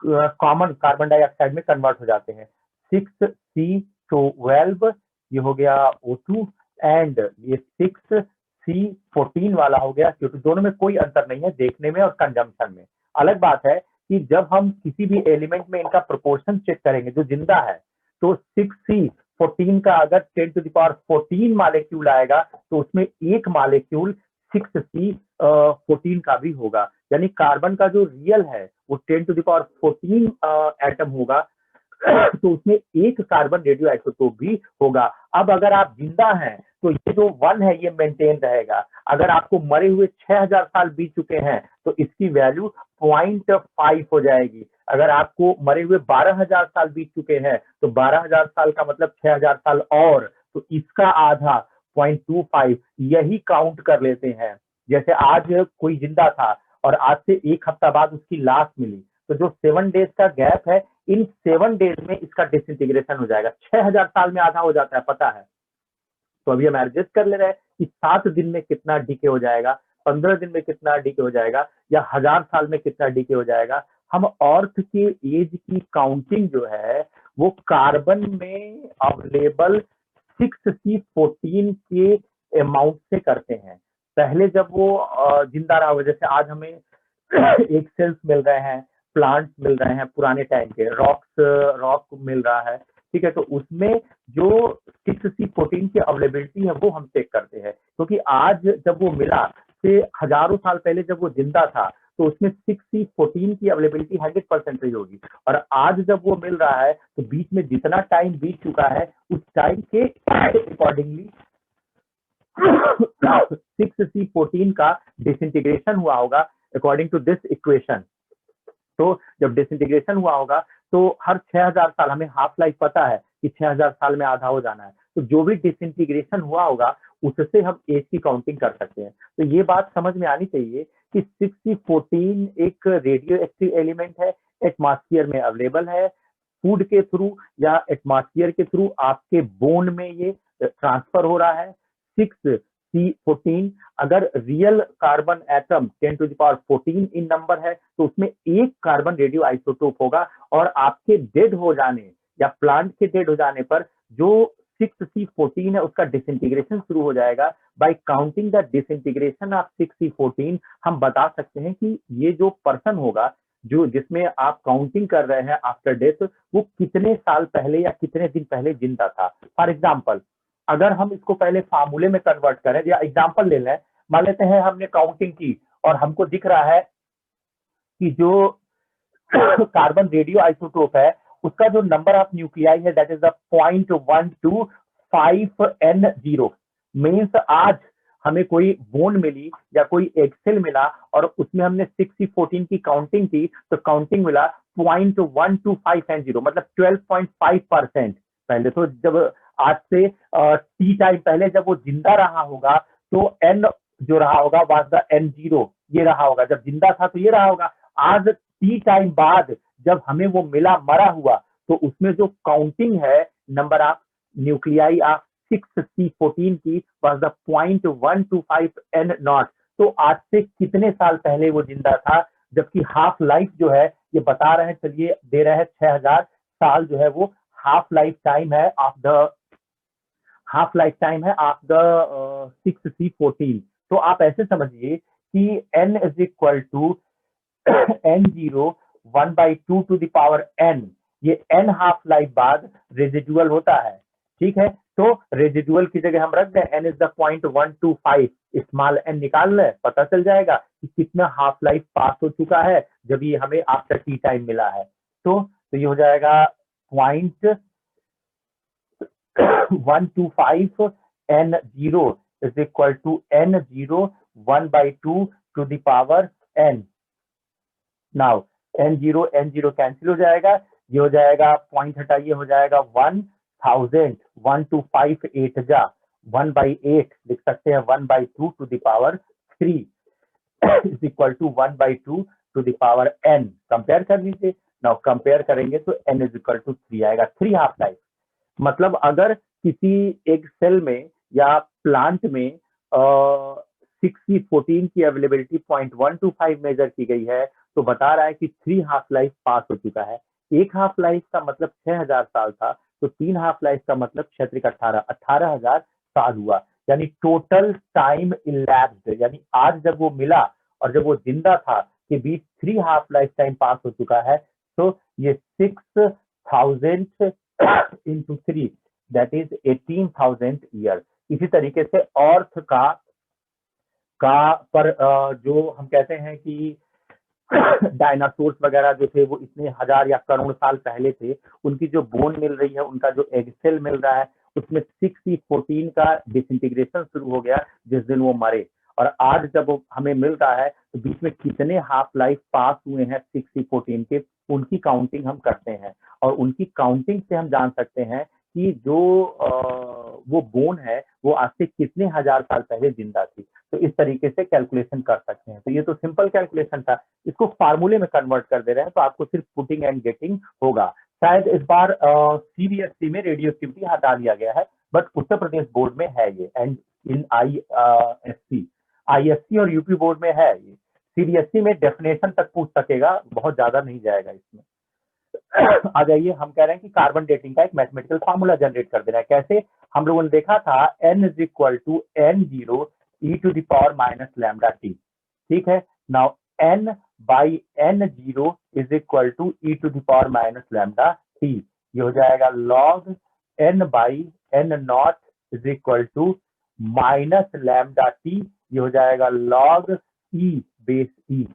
कॉमन कार्बन डाइऑक्साइड में कन्वर्ट हो जाते हैं। 6C12 ये हो गया O2 एंड ये 6C14 वाला हो गया, क्योंकि दोनों में कोई अंतर नहीं है देखने में और कंजम्पशन में। अलग बात है कि जब हम किसी भी एलिमेंट में इनका प्रोपोर्शन चेक करेंगे जो जिंदा है, तो 6C14 का अगर 10⁻14 मॉलिक्यूल आएगा तो उसमें एक मॉलिक्यूल 6C14 का भी होगा, यानी कार्बन का जो रियल है वो 10⁻14 एटम होगा, तो उसमें एक कार्बन रेडियो आइसोटोप भी होगा। अब अगर आप जिंदा हैं तो ये जो 1 है ये मेंटेन रहेगा, अगर आपको मरे हुए 6000 साल बीत चुके हैं तो इसकी वैल्यू 0.5 हो जाएगी, अगर आपको मरे हुए 12000 साल बीत चुके हैं तो 12000 साल का मतलब 6000 साल और, तो इसका आधा 0.25 यही काउंट कर लेते हैं। जैसे आज कोई जिंदा था और आज से एक हफ्ता बाद उसकी लाश मिली, तो जो 7 डेज का गैप है, इन 7 डेज में इसका डिसइंटीग्रेशन हो जाएगा। 6000 साल में आधा हो जाता है, पता है। तो अभी हम एडजस्ट कर ले रहे हैं कि 7 दिन में कितना डीके हो जाएगा, 15 दिन में कितना डीके हो जाएगा, या 1000 साल में कितना डीके हो जाएगा। हम अर्थ की एज की काउंटिंग जो है वो कार्बन में अवेलेबल 6C14 के अमाउंट से करते हैं। पहले जब वो जिंदा रहा हुआ, जैसे आज हमें एक सेल्स मिल रहे हैं, प्लांट्स मिल रहे हैं पुराने टाइम के, रॉक मिल रहा है, ठीक है, तो उसमें जो 6C14 की अवेलेबिलिटी है वो हम चेक करते हैं, क्योंकि आज जब वो मिला से हजारों साल पहले जब वो जिंदा था तो उसमें 6C14 की अवेलेबिलिटी 100% रही होगी, और आज जब वो मिल रहा है तो बीच में जितना टाइम बीत चुका है उस टाइम के अकॉर्डिंगली 6C14 का डिसइंटीग्रेशन हुआ होगा अकॉर्डिंग टू दिस इक्वेशन। तो जब डिसइंटीग्रेशन हुआ होगा तो हर 6000 साल, हमें हाफ लाइफ पता है कि 6000 साल में आधा हो जाना है, तो जो भी डिसइंटीग्रेशन हुआ होगा उससे हम एज की काउंटिंग कर सकते हैं। तो ये बात समझ में आनी चाहिए कि 6C14 एक रेडियो एक्टिव एलिमेंट है, एटमॉस्फेयर में अवेलेबल है, फूड के थ्रू या एटमॉस्फेयर के थ्रू आपके बोन में ये ट्रांसफर हो रहा है। 6C14 अगर रियल कार्बन एटम 10⁻14 इन नंबर है तो उसमें एक कार्बन रेडियो आइसोटोप होगा, और आपके डेड हो जाने या प्लांट के डेड हो जाने पर जो 6C14 है उसका डिसइंटीग्रेशन शुरू हो जाएगा। Bye counting the disintegration of 6C14 हम बता सकते हैं कि ये जो पर्सन होगा जो जिसमें आप काउंटिंग कर रहे हैं आफ्टर डेथ, वो कितने साल पहले या कितने दिन पहले जिंदा था। फॉर एग्जाम्पल, अगर हम इसको पहले फार्मूले में कन्वर्ट करें, या एग्जांपल ले लें, मान लेते हैं हमने काउंटिंग की और हमको दिख रहा है कि जो कार्बन रेडियो आइसोटोप है उसका जो नंबर ऑफ न्यूक्लियाई है that is the 0.125N0 means आज हमें कोई बोन मिली या कोई एक्सेल मिला और उसमें हमने 6C14 की काउंटिंग की तो काउंटिंग मिला 0.125N0 मतलब 12.5%। पहले तो जब आज से टी टाइम पहले जब वो जिंदा रहा होगा तो एन जो रहा होगा वाज द N0, ये रहा होगा, जब जिंदा था तो ये रहा होगा। आज टी टाइम बाद जब हमें वो मिला मरा हुआ तो उसमें जो काउंटिंग है number of nuclei of 6C14 की वाज द 0.125N0। तो आज से कितने साल पहले वो जिंदा था, जबकि हाफ लाइफ जो है ये बता रहे हैं, चलिए दे रहे हैं 6000 साल जो है वो हाफ लाइफ टाइम है ऑफ द 6C14। तो आप ऐसे समझिए कि n is equal to N0 1/2 to the power n, ये n हाफ लाइफ बाद रेजिडुअल होता है, ठीक है। तो रेजिडुअल की जगह हम रख दें n is the 0.125, small n निकाल लें, पता चल जाएगा कि कितना हाफ लाइफ पास हो चुका है जब ये हमें आफ्टर टी टाइम मिला है। तो ये हो जाएगा 0.125 n0 is equal to n0 1/2 to the power n। Now n0 cancel हो जाएगा, ये हो जाएगा पॉइंट हटाइए, हो जाएगा 1000, 1258 जा 1/8 लिख सकते हैं, 1/2 to the power 3 is equal to 1/2 to the power n। Compare कर लीजिए, नाउ कंपेयर करेंगे तो n is equal to 3 आएगा, 3 हाफ लाइफ। मतलब अगर किसी एक सेल में या प्लांट में 6014 की अवेलेबिलिटी 0.125 मेजर की गई है तो बता रहा है कि 3 हाफ लाइफ पास हो चुका है। एक हाफ लाइफ का मतलब 6000 साल था, तो 3 हाफ लाइफ का मतलब 18,000 साल हुआ, यानी टोटल टाइम इलैप्स्ड, यानी आज जब वो मिला और जब वो जिंदा था के बीच 3 हाफ लाइफ टाइम पास हो चुका है। तो ये 6000 into 3 that is 18,000 ईयर। इसी तरीके से अर्थ का पर जो हम कहते हैं कि डायनासोर्स वगैरह जो थे वो इतने हजार या करोड़ साल पहले थे, उनकी जो बोन मिल रही है, उनका जो एग सेल मिल रहा है, उसमें 6E14 का डिसइंटीग्रेशन शुरू हो गया जिस दिन वो मरे। और आज जब वो हमें मिल रहा है तो बीच में कितने हाफ लाइफ पास हुए हैं 6E14 के, उनकी काउंटिंग हम करते हैं और उनकी काउंटिंग से हम जान सकते हैं कि जो वो बोन है वो आज से कितने हजार साल पहले जिंदा थी। तो इस तरीके से कैलकुलेशन कर सकते हैं। तो ये तो सिंपल कैलकुलेशन था, इसको फार्मूले में कन्वर्ट कर दे रहे हैं तो आपको सिर्फ पुटिंग एंड गेटिंग होगा। शायद इस बार सीबीएसई में रेडियो एक्टिविटी हटा दिया गया है, बट उत्तर प्रदेश बोर्ड में है ये, एंड इन आईएससी और यूपी बोर्ड में है ये। सीबीएसई में डेफिनेशन तक पूछ सकेगा, बहुत ज्यादा नहीं जाएगा इसमें। आ जाइए, हम कह रहे हैं कि कार्बन डेटिंग का एक मैथमेटिकल फार्मूला जनरेट कर देना है। कैसे? हम लोगों ने देखा था n is equal to n0 e to the power minus lambda T. ठीक है, now n by n0 is equal to e to the power minus lambda T. ये हो जाएगा log n by n not is equal to minus lambda T. ये हो जाएगा log e base e।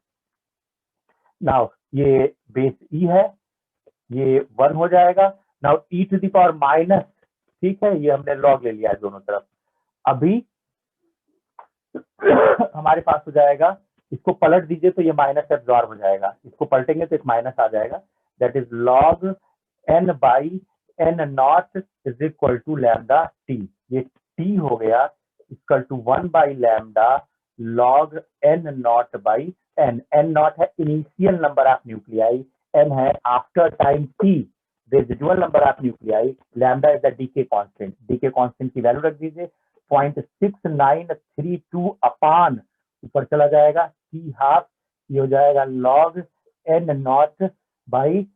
Now ये बेस e है, ये 1 हो जाएगा। Now e to the power minus, ठीक है, ये हमने लॉग ले लिया है दोनों तरफ। अभी हमारे पास हो जाएगा, इसको पलट दीजिए तो ये माइनस एब्जॉर्ब हो जाएगा, इसको पलटेंगे तो एक माइनस आ जाएगा, that is log n by n not is equal to lambda T. ये t हो गया equal to 1 by lambda log n naught by n। n नॉट है initial number of nuclei, n है after time t residual number of nuclei, lambda is the decay constant. Decay constant की वैल्यू रख दीजिए 0.6932 अपान, ऊपर चला जाएगा t हाफ, ये हो जाएगा log n naught by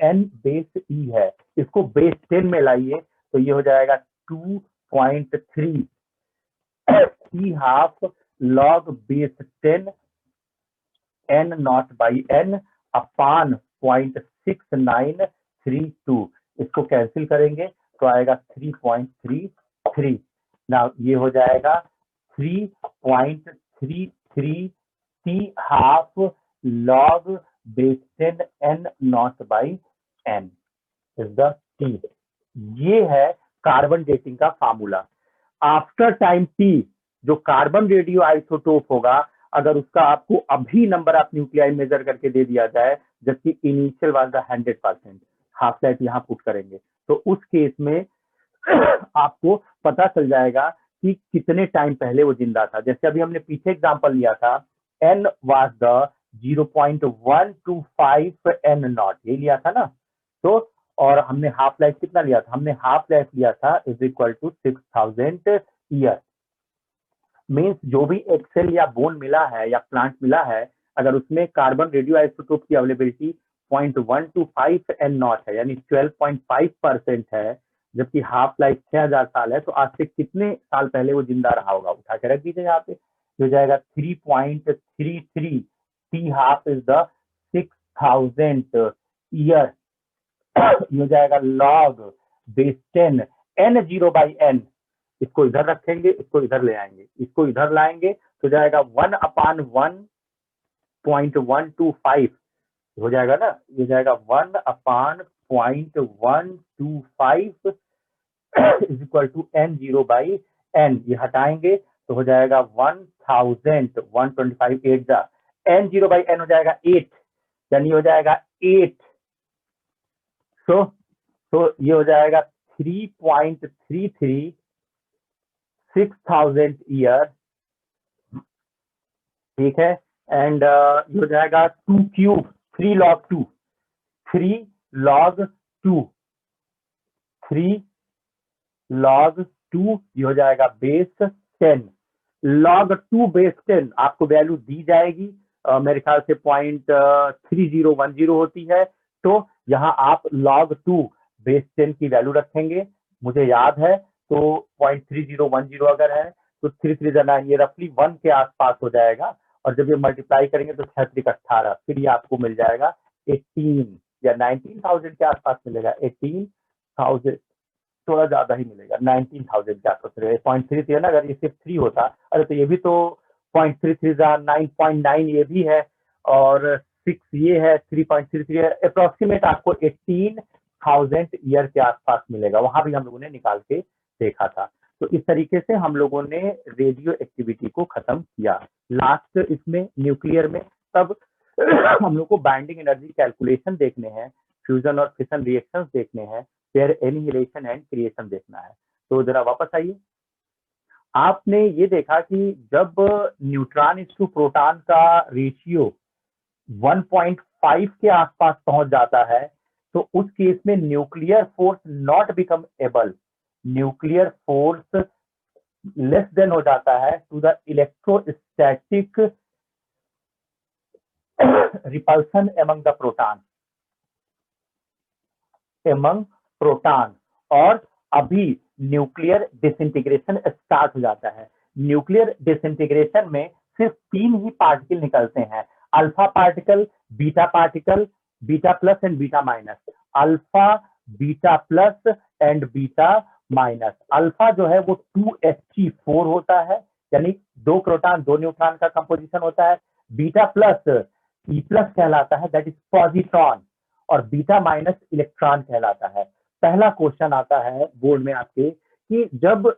n base e है। इसको बेस 10 में लाइए तो ये हो जाएगा 2.3 t half log base 10 n naught by n अपान 0.6932। इसको कैंसिल करेंगे तो आएगा 3.33। नाउ ये हो जाएगा 3.33 t half log base 10 n naught by n is the t। ये है कार्बन डेटिंग का फार्मूला। आफ्टर टाइम t जो कार्बन रेडियो आइसोटोप होगा, अगर उसका आपको अभी नंबर ऑफ न्यूक्लियाई मेजर करके दे दिया जाए, जबकि initial was the 100%, half life यहाँ पुट करेंगे तो उस केस में आपको पता चल जाएगा कि कितने टाइम पहले वो जिंदा था। जैसे अभी हमने पीछे एग्जांपल लिया था, n was the 0.125 n not, ये लिया था ना। तो और हमने हाफ लाइफ कितना लिया था? हमने हाफ लाइफ लिया था is equal to 6000 year. Means जो भी एक्सेल या बोन मिला है या प्लांट मिला है, अगर उसमें कार्बन रेडियो आइसोटोप की अवेलेबिलिटी 0.125 n नॉट है, यानी 12.5% है, जबकि हाफ लाइफ 6000 साल है, तो आज से कितने साल पहले वो जिंदा रहा होगा? उठा के रख दीजिए यहाँ पे, हो जाएगा 3.33 t half is the 6000 year. हो जाएगा log बेस 10 n0/n, इसको इधर रखेंगे, इसको इधर ले आएंगे, इसको इधर लाएंगे तो जाएगा 1/1.125 हो जाएगा ना, ये जाएगा 1/0.125 इज इक्वल टू n0/n, ये हटाएंगे तो हो जाएगा 1000, 125 n0/n हो जाएगा 8, यानी हो जाएगा 8, सो ये हो जाएगा 3.33 6000 ईयर, ठीक है, एंड ये हो जाएगा 2 क्यूब 3 log 2 3 log 2 3 log 2, ये हो जाएगा बेस 10 log 2 बेस 10 आपको वैल्यू दी जाएगी, मेरे ख्याल से 0.3010 होती है, तो यहाँ आप log 2 बेस 10 की वैल्यू रखेंगे, मुझे याद है, तो 0.3010 अगर है तो 3 3 9, ये रफली 1 के आसपास हो जाएगा, और जब ये मल्टीप्लाई करेंगे तो 6 3 18, फिर ये आपको मिल जाएगा 18 या 19,000 के आसपास मिलेगा, 18,000, थोड़ा ज्यादा ही मिलेगा, 19,000 के आसपास मिलेगा, 0.33 है ना, अगर ये सिर्फ 3 होता, अरे तो ये भी तो 0.33 9.9 ये भी है, और 6 ये है, 3.33 है, अप्रोक्सीमेट आपको 18,000 ईयर के आसपास मिलेगा, वहां भी हम लोगों ने निकाल के देखा था। तो इस तरीके से हम लोगों ने रेडियो एक्टिविटी को खत्म किया। लास्ट इसमें न्यूक्लियर में तब हम लोग को बाइंडिंग एनर्जी कैलकुलेशन देखने हैं, फ्यूजन और फिशन रिएक्शंस देखने हैं, फिर एनिहिलेशन एंड क्रिएशन देखना है। तो जरा वापस आइए, आपने ये देखा कि जब न्यूट्रॉन इस टू प्रोटॉन का रेशियो 1.5 के आसपास पहुंच जाता है, तो उस केस में nuclear force not become able, nuclear force less than हो जाता है to the electrostatic repulsion among the proton, और अभी न्यूक्लियर डिसइंटीग्रेशन स्टार्ट हो जाता है। न्यूक्लियर डिसइंटीग्रेशन में सिर्फ 3 ही पार्टिकल निकलते हैं, alpha particle, beta particle, beta plus and beta minus, alpha, beta plus and beta minus. Alpha जो है वो 2He4 होता है, यानी 2 प्रोटॉन 2 न्यूट्रॉन का कंपोजिशन होता है। बीटा प्लस E प्लस कहलाता है, दैट इज पॉजिट्रॉन, और बीटा माइनस इलेक्ट्रॉन कहलाता है। पहला क्वेश्चन आता है बोर्ड में आपके कि जब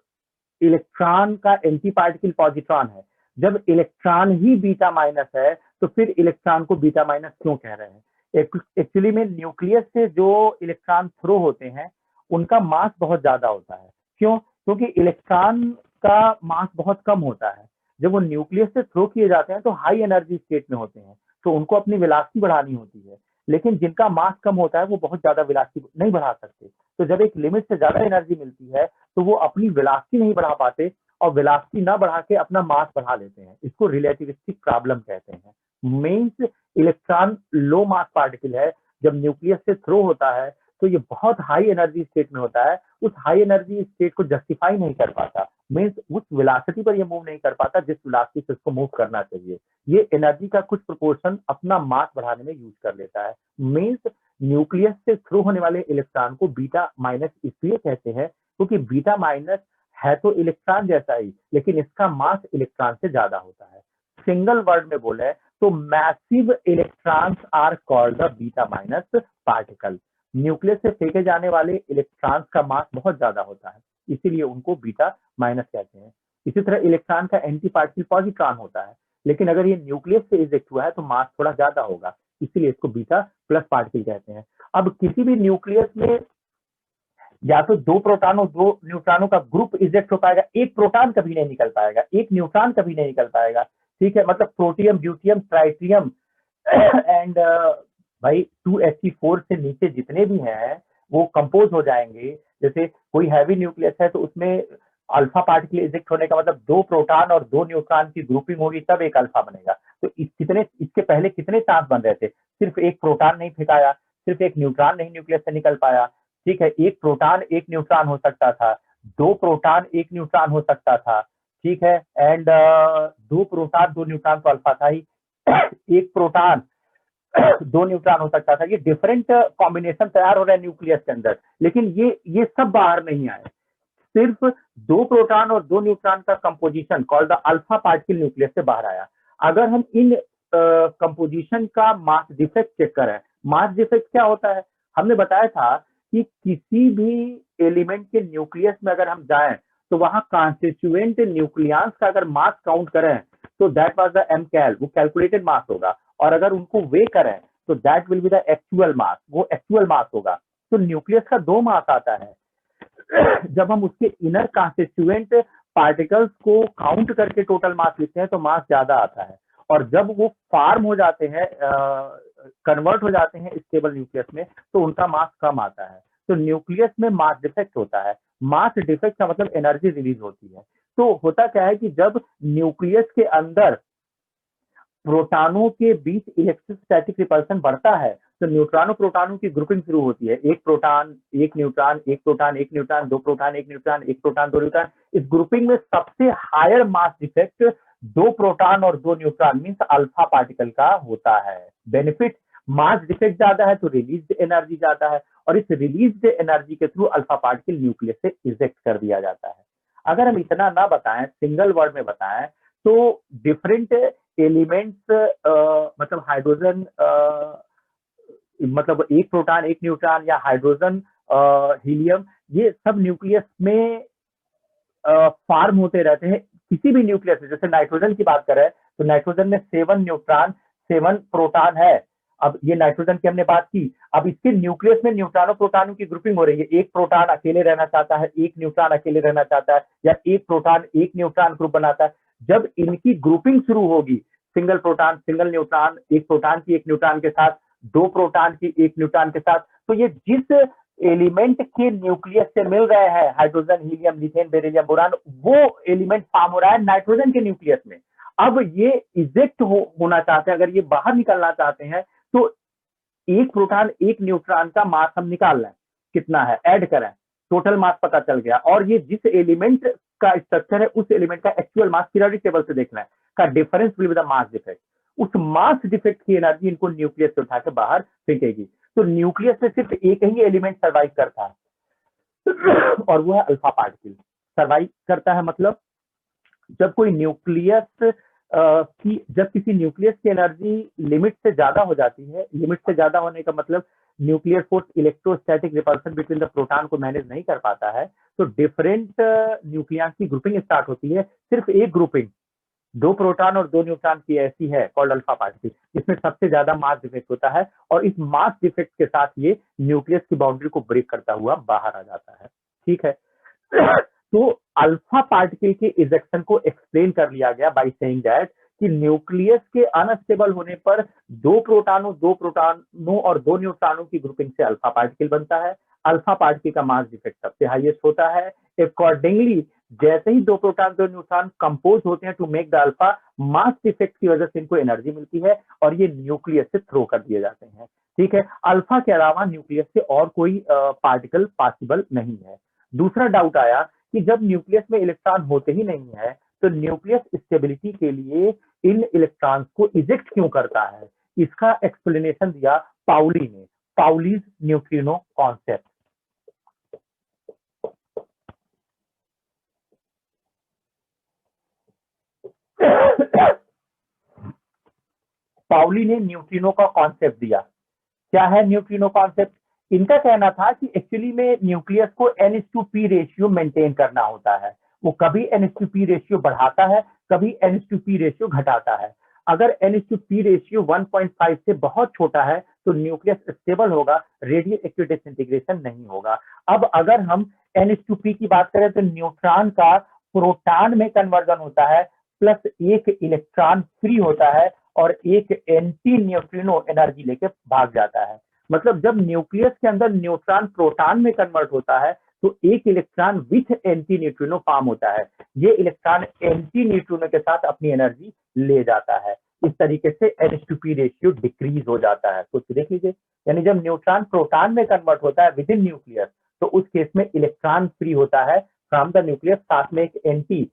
इलेक्ट्रॉन का एंटी पार्टिकल पॉजिट्रॉन है, जब इलेक्ट्रॉन ही बीटा माइनस है, तो फिर इलेक्ट्रॉन को बीटा माइनस क्यों कह रहे हैं? एक्चुअली में न्यूक्लियस से जो इलेक्ट्रॉन थ्रो होते हैं उनका मास बहुत ज्यादा होता है। क्यों? क्योंकि इलेक्ट्रॉन का मास बहुत कम होता है, जब वो न्यूक्लियस से थ्रो किए जाते हैं तो हाई एनर्जी स्टेट में होते हैं, तो उनको अपनी वेलोसिटी बढ़ानी होती है, लेकिन जिनका मास कम होता है वो बहुत ज्यादा वेलोसिटी नहीं बढ़ा सकते। तो जब एक लिमिट से ज्यादा एनर्जी मिलती है तो वो अपनी वेलोसिटी नहीं बढ़ा पाते, और वेलोसिटी ना बढ़ा के अपना मास बढ़ा लेते हैं, इसको रिलेटिविस्टिक प्रॉब्लम कहते हैं। मींस इलेक्ट्रॉन लो मास पार्टिकल है, जब न्यूक्लियस से थ्रो होता है तो ये बहुत हाई एनर्जी स्टेट में होता है, उस हाई एनर्जी स्टेट को जस्टिफाई नहीं कर पाता, मींस उस वेलोसिटी पर ये मूव नहीं कर पाता जिस वेलोसिटी से उसको मूव करना चाहिए। ये एनर्जी का कुछ प्रोपोर्शन अपना मास बढ़ाने में यूज कर लेता है। मींस न्यूक्लियस से थ्रू होने वाले इलेक्ट्रॉन को बीटा माइनस इसलिए कहते हैं क्योंकि बीटा माइनस है तो इलेक्ट्रॉन जैसा ही, लेकिन इसका मास इलेक्ट्रॉन से ज्यादा होता है। सिंगल वर्ड में बोले तो massive electrons are called the beta minus particle. Nucleus से फेंके जाने वाले इलेक्ट्रॉन्स का मास बहुत ज्यादा होता है, इसीलिए उनको बीटा माइनस कहते हैं। इसी तरह इलेक्ट्रॉन का एंटी पार्टिकल पॉजिट्रॉन होता है, लेकिन अगर ये न्यूक्लियस से इजेक्ट हुआ है तो मास थोड़ा ज्यादा होगा, इसीलिए इसको बीटा प्लस पार्टिकल कहते हैं। अब किसी भी न्यूक्लियस में या तो 2 प्रोटॉन और 2 न्यूट्रॉनों का ग्रुप इजेक्ट हो पाएगा, एक प्रोटॉन कभी नहीं निकल पाएगा, एक न्यूट्रॉन कभी नहीं निकल पाएगा, ठीक है। मतलब प्रोटियम, ड्यूटियम, ट्राइटियम एंड भाई 2He4 से नीचे जितने भी हैं वो कंपोज हो जाएंगे। जैसे कोई हैवी न्यूक्लियस है तो उसमें अल्फा पार्टिकल इजेक्ट होने का मतलब 2 प्रोटॉन और 2 न्यूट्रॉन की ग्रुपिंग होगी तब एक अल्फा बनेगा। तो इसके पहले कितने चांस बन रहे थे? सिर्फ एक प्रोटॉन नहीं फेंकाया, सिर्फ एक न्यूट्रॉन नहीं न्यूक्लियस से निकल पाया, ठीक है। एक प्रोटॉन एक न्यूट्रॉन हो सकता था, 2 प्रोटॉन एक न्यूट्रॉन हो सकता था, ठीक है, एंड 2 प्रोटॉन 2 न्यूट्रॉन तो अल्फा था ही, एक प्रोटॉन 2 न्यूट्रॉन हो सकता था। ये डिफरेंट कॉम्बिनेशन तैयार हो रहा है न्यूक्लियस के अंदर, लेकिन ये सब बाहर नहीं आए। सिर्फ 2 प्रोटॉन और 2 न्यूट्रॉन का composition called the alpha particle nucleus से बाहर आया। अगर हम इन कंपोजिशन का मास डिफेक्ट चेक करें, मास डिफेक्ट क्या होता है? हमने बताया था कि किसी भी एलिमेंट के न्यूक्लियस में अगर हम जाएं तो वहां कॉन्स्टिट्यूएंट न्यूक्लियंस का अगर मास काउंट करें तो दैट वाज द एमकैल, वो कैलकुलेटेड मास होगा, और अगर उनको वे करें तो that will be the actual mass, वो एक्चुअल मास होगा। तो न्यूक्लियस का 2 मास आता है। जब हम उसके इनर कॉन्स्टिट्यूएंट पार्टिकल्स को काउंट करके टोटल मास लिखते हैं तो मास ज्यादा आता है, और जब वो फॉर्म हो जाते हैं, कन्वर्ट हो जाते हैं स्टेबल न्यूक्लियस में, तो उनका मास कम आता है। तो न्यूक्लियस में मास डिफेक्ट होता है। मास डिफेक्ट का मतलब एनर्जी रिलीज होती है। तो होता क्या है कि जब न्यूक्लियस के अंदर प्रोटॉनों के बीच इलेक्ट्रोस्टैटिक रिपल्सन बढ़ता है तो न्यूट्रॉनों प्रोटॉनों की ग्रुपिंग शुरू होती है। एक प्रोटॉन एक न्यूट्रॉन, एक प्रोटॉन एक न्यूट्रॉन, 2 प्रोटॉन एक न्यूट्रॉन, एक प्रोटॉन 2 न्यूट्रॉन। इस ग्रुपिंग में सबसे हायर मास डिफेक्ट 2 प्रोटॉन और 2 न्यूट्रॉन मींस अल्फा पार्टिकल का होता है। बेनिफिट, मास डिफेक्ट ज्यादा है तो रिलीज एनर्जी ज्यादा है, और इस रिलीज एनर्जी के थ्रू अल्फा पार्टिकल न्यूक्लियस से इजेक्ट कर दिया जाता है। अगर हम इतना ना बताएं, सिंगल वर्ड में बताएं, तो डिफरेंट एलिमेंट्स, मतलब हाइड्रोजन, मतलब एक प्रोटॉन एक न्यूट्रॉन, या हाइड्रोजन, हीलियम, ये सब न्यूक्लियस में फॉर्म होते रहते हैं। किसी भी न्यूक्लियस में, जैसे नाइट्रोजन की बात करें तो नाइट्रोजन में 7 न्यूट्रॉन 7 प्रोटॉन है। अब ये नाइट्रोजन की हमने बात की, अब इसके न्यूक्लियस में न्यूट्रॉनों प्रोटॉनों की ग्रुपिंग हो रही है। एक प्रोटॉन अकेले रहना चाहता है, एक न्यूट्रॉन अकेले रहना चाहता है, या एक प्रोटॉन एक न्यूट्रॉन ग्रुप बनाता है। जब इनकी ग्रुपिंग शुरू होगी, सिंगल प्रोटॉन सिंगल न्यूट्रॉन, एक प्रोटॉन की एक न्यूट्रॉन के साथ, 2 प्रोटॉन की एक न्यूट्रॉन के साथ, तो ये जिस एलिमेंट के न्यूक्लियस से मिल रहे हैं, hydrogen, helium, methane, beryllium, boron, वो एलिमेंट फॉर्म हो रहा है नाइट्रोजन के न्यूक्लियस में। अब ये इजेक्ट होना चाहते हैं, अगर ये बाहर निकलना चाहते हैं तो एक प्रोटॉन एक न्यूट्रॉन का मास हम निकाल लें, कितना है ऐड करें, टोटल मास पता चल गया, और ये जिस एलिमेंट का स्ट्रक्चर है उस एलिमेंट का एक्चुअल मास पीरियोडिक टेबल से देख लें, का difference will be the mass defect. उस मास डिफेक्ट की एनर्जी इनको न्यूक्लियस से उठा के बाहर फेंकेगी। तो न्यूक्लियस में सिर्फ एक ही एलिमेंट सर्वाइव करता है और वो है अल्फा पार्टिकल। सर्वाइव करता है मतलब जब कोई न्यूक्लियस जब किसी न्यूक्लियस की एनर्जी लिमिट से ज्यादा हो जाती है, लिमिट से ज्यादा होने का मतलब nuclear force electrostatic repulsion between the proton को मैनेज नहीं कर पाता है, तो डिफरेंट न्यूक्लियस की ग्रुपिंग स्टार्ट होती है। सिर्फ एक ग्रुपिंग 2 प्रोटॉन और 2 न्यूट्रॉन की ऐसी है कॉल्ड अल्फा पार्टिकल, जिसमें सबसे ज्यादा मास डिफेक्ट होता है, और इस मास डिफेक्ट के साथ ये न्यूक्लियस की बाउंड्री को ब्रेक करता हुआ बाहर आ जाता है। ठीक है। तो अल्फा पार्टिकल के इजेक्शन को एक्सप्लेन कर लिया गया बाय सेइंग दैट कि न्यूक्लियस के अनस्टेबल होने पर 2 प्रोटॉनों और 2 न्यूट्रॉनों की ग्रुपिंग से अल्फा पार्टिकल बनता है। अल्फा पार्टिकल का मास डिफेक्ट सबसे हाईएस्ट होता है। अकॉर्डिंगली जैसे ही 2 प्रोटॉन 2 न्यूट्रॉन कंपोज होते हैं to make the alpha, mass defect की वजह से इनको एनर्जी मिलती है और ये न्यूक्लियस से थ्रो कर दिए जाते हैं। ठीक है, अल्फा के अलावा न्यूक्लियस से और कोई पार्टिकल पॉसिबल नहीं है। दूसरा डाउट आया कि जब न्यूक्लियस में इलेक्ट्रॉन होते ही नहीं है तो न्यूक्लियस स्टेबिलिटी के लिए इन इलेक्ट्रॉन्स को इजेक्ट क्यों करता है? इसका एक्सप्लेनेशन दिया पाउली ने, पाउलीज न्यूट्रिनो कॉन्सेप्ट। पाउली ने न्यूट्रिनो का कॉन्सेप्ट दिया। क्या है न्यूट्रिनो कॉन्सेप्ट? इनका कहना था कि एक्चुअली में न्यूक्लियस को N/P रेशियो मेंटेन करना होता है। वो कभी N/P रेशियो बढ़ाता है, कभी N/P रेशियो घटाता है। अगर N/P रेशियो 1.5 से बहुत छोटा है तो न्यूक्लियस स्टेबल होगा, रेडियो एक्टिव डिसइंटीग्रेशन नहीं होगा। अब अगर हम N/P की बात करें तो न्यूट्रॉन का प्रोटॉन में कन्वर्जन होता है, प्लस एक इलेक्ट्रॉन फ्री होता है और एक एंटी न्यूट्रिनो एनर्जी लेके भाग जाता है। मतलब जब न्यूक्लियस के अंदर न्यूट्रॉन प्रोटॉन में कन्वर्ट होता है तो एक electron with anti neutrino form होता है। ये इलेक्ट्रॉन एंटी न्यूट्रिनो के साथ अपनी एनर्जी ले जाता है। इस तरीके से N/P रेशियो डिक्रीज हो जाता है। तो देख लीजिए, यानी जब न्यूट्रॉन प्रोटॉन में कन्वर्ट होता है विद इन न्यूक्लियस तो उस केस में इलेक्ट्रॉन फ्री होता है फ्रॉम द न्यूक्लियस, साथ में एक एंटी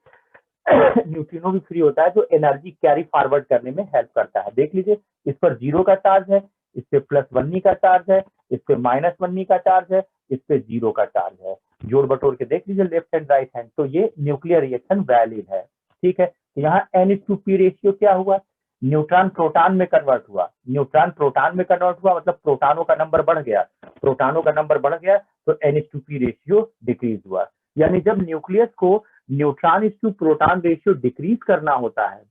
न्यूट्रिनो भी फ्री होता है जो एनर्जी कैरी फॉरवर्ड करने में हेल्प करता है। देख लीजिए, इस पर 0 का चार्ज है, इस पे +1 का चार्ज है, इस पे -1 का चार्ज है, इस पे 0 का चार्ज है। जोड़ बटोर के देख लीजिए लेफ्ट हैंड राइट हैंड, तो ये न्यूक्लियर रिएक्शन वैलिड है। ठीक है, तो यहाँ N/P रेशियो क्या हुआ, न्यूट्रॉन प्रोटॉन में कन्वर्ट हुआ, न्यूट्रॉन प्रोटॉन में कन्वर्ट हुआ मतलब प्रोटॉनों का नंबर बढ़ गया, प्रोटॉनों का नंबर बढ़ गया तो N/P रेशियो डिक्रीज हुआ। यानी जब न्यूक्लियस को neutron to proton ratio decrease करना होता है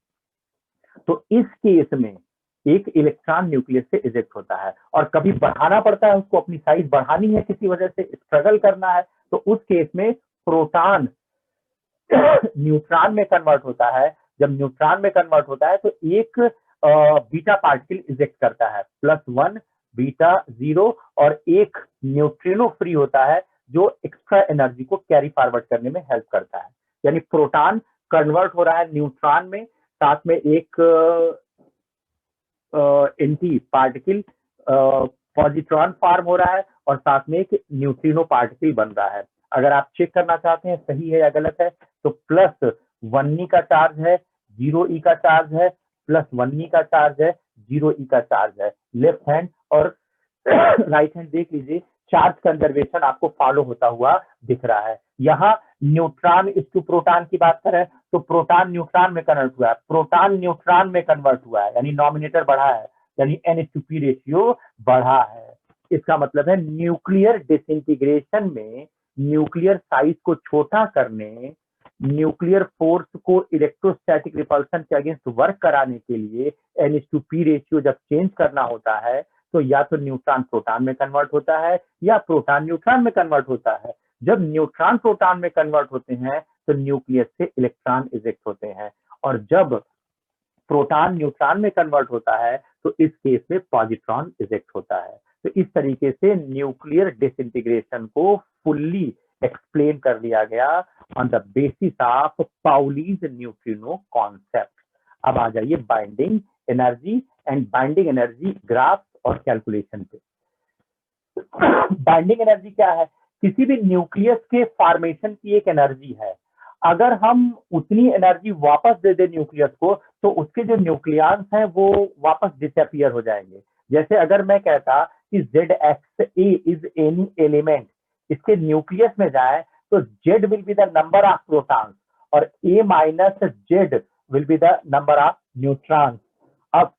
तो इस केस में एक इलेक्ट्रॉन न्यूक्लियस से इजेक्ट होता है, और कभी बढ़ाना पड़ता है, उसको अपनी साइज बढ़ानी है, किसी वजह से स्ट्रगल करना है, तो उस केस में प्रोटॉन न्यूट्रॉन में कन्वर्ट होता है। जब न्यूट्रॉन में कन्वर्ट होता है तो एक बीटा पार्टिकल इजेक्ट करता है, +1 बीटा 0, और एक न्यूट्रिनो फ्री होता है जो एक्स्ट्रा एनर्जी को कैरी फॉरवर्ड करने में हेल्प करता है। यानी प्रोटॉन कन्वर्ट हो रहा है न्यूट्रॉन में, साथ में एक एंटी पार्टिकल पॉजिट्रॉन फॉर्म हो रहा है, और साथ में एक न्यूट्रिनो पार्टिकल बन रहा है। अगर आप चेक करना चाहते हैं सही है या गलत है तो +1e का चार्ज है, 0e का चार्ज है, +1e का चार्ज है, 0e का चार्ज है। लेफ्ट हैंड और राइट हैंड देख लीजिए, चार्ज कंजर्वेशन आपको फॉलो होता हुआ दिख रहा है। यहाँ न्यूट्रॉन टू प्रोटॉन की बात करें तो प्रोटॉन न्यूट्रॉन में कन्वर्ट हुआ है, प्रोटॉन न्यूट्रॉन में कन्वर्ट हुआ है, यानी नॉमिनेटर बढ़ा है, यानी N/P रेशियो बढ़ा है। इसका मतलब है न्यूक्लियर डिसइंटीग्रेशन में न्यूक्लियर साइज को छोटा करने, न्यूक्लियर फोर्स को इलेक्ट्रोस्टैटिक रिपल्सन के अगेंस्ट वर्क कराने के लिए N/P रेशियो जब चेंज करना होता है तो या तो न्यूट्रॉन प्रोटॉन में कन्वर्ट होता है या प्रोटॉन न्यूट्रॉन में कन्वर्ट होता है। जब न्यूट्रॉन प्रोटॉन में कन्वर्ट होते हैं तो न्यूक्लियस से इलेक्ट्रॉन इजेक्ट होते हैं, और जब प्रोटॉन न्यूट्रॉन में कन्वर्ट होता है तो इस केस में पॉजिट्रॉन इजेक्ट होता है। तो इस तरीके से न्यूक्लियर डिसइंटीग्रेशन को फुल्ली एक्सप्लेन कर दिया गया on the basis of Pauli's neutrino concept. अब आ जाइए binding energy and binding energy graph और कैलकुलेशन पे। बाइंडिंग एनर्जी क्या है, किसी भी न्यूक्लियस के फॉर्मेशन की एक एनर्जी है, अगर हम उतनी एनर्जी वापस दे दे न्यूक्लियस को तो उसके जो न्यूक्लियॉन्स हैं वो वापस डिसअपियर हो जाएंगे। जैसे अगर मैं कहता कि ZXA इज एनी एलिमेंट, इसके न्यूक्लियस में जाए तो Z will be the number of protons और A-Z will be the number of neutrons. अब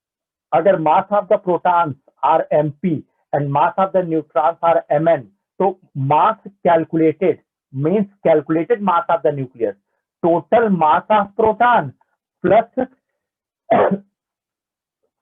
अगर mass of the protons are MP and mass of the neutrons are Mn, so mass calculated means calculated mass of the nucleus, total mass of proton plus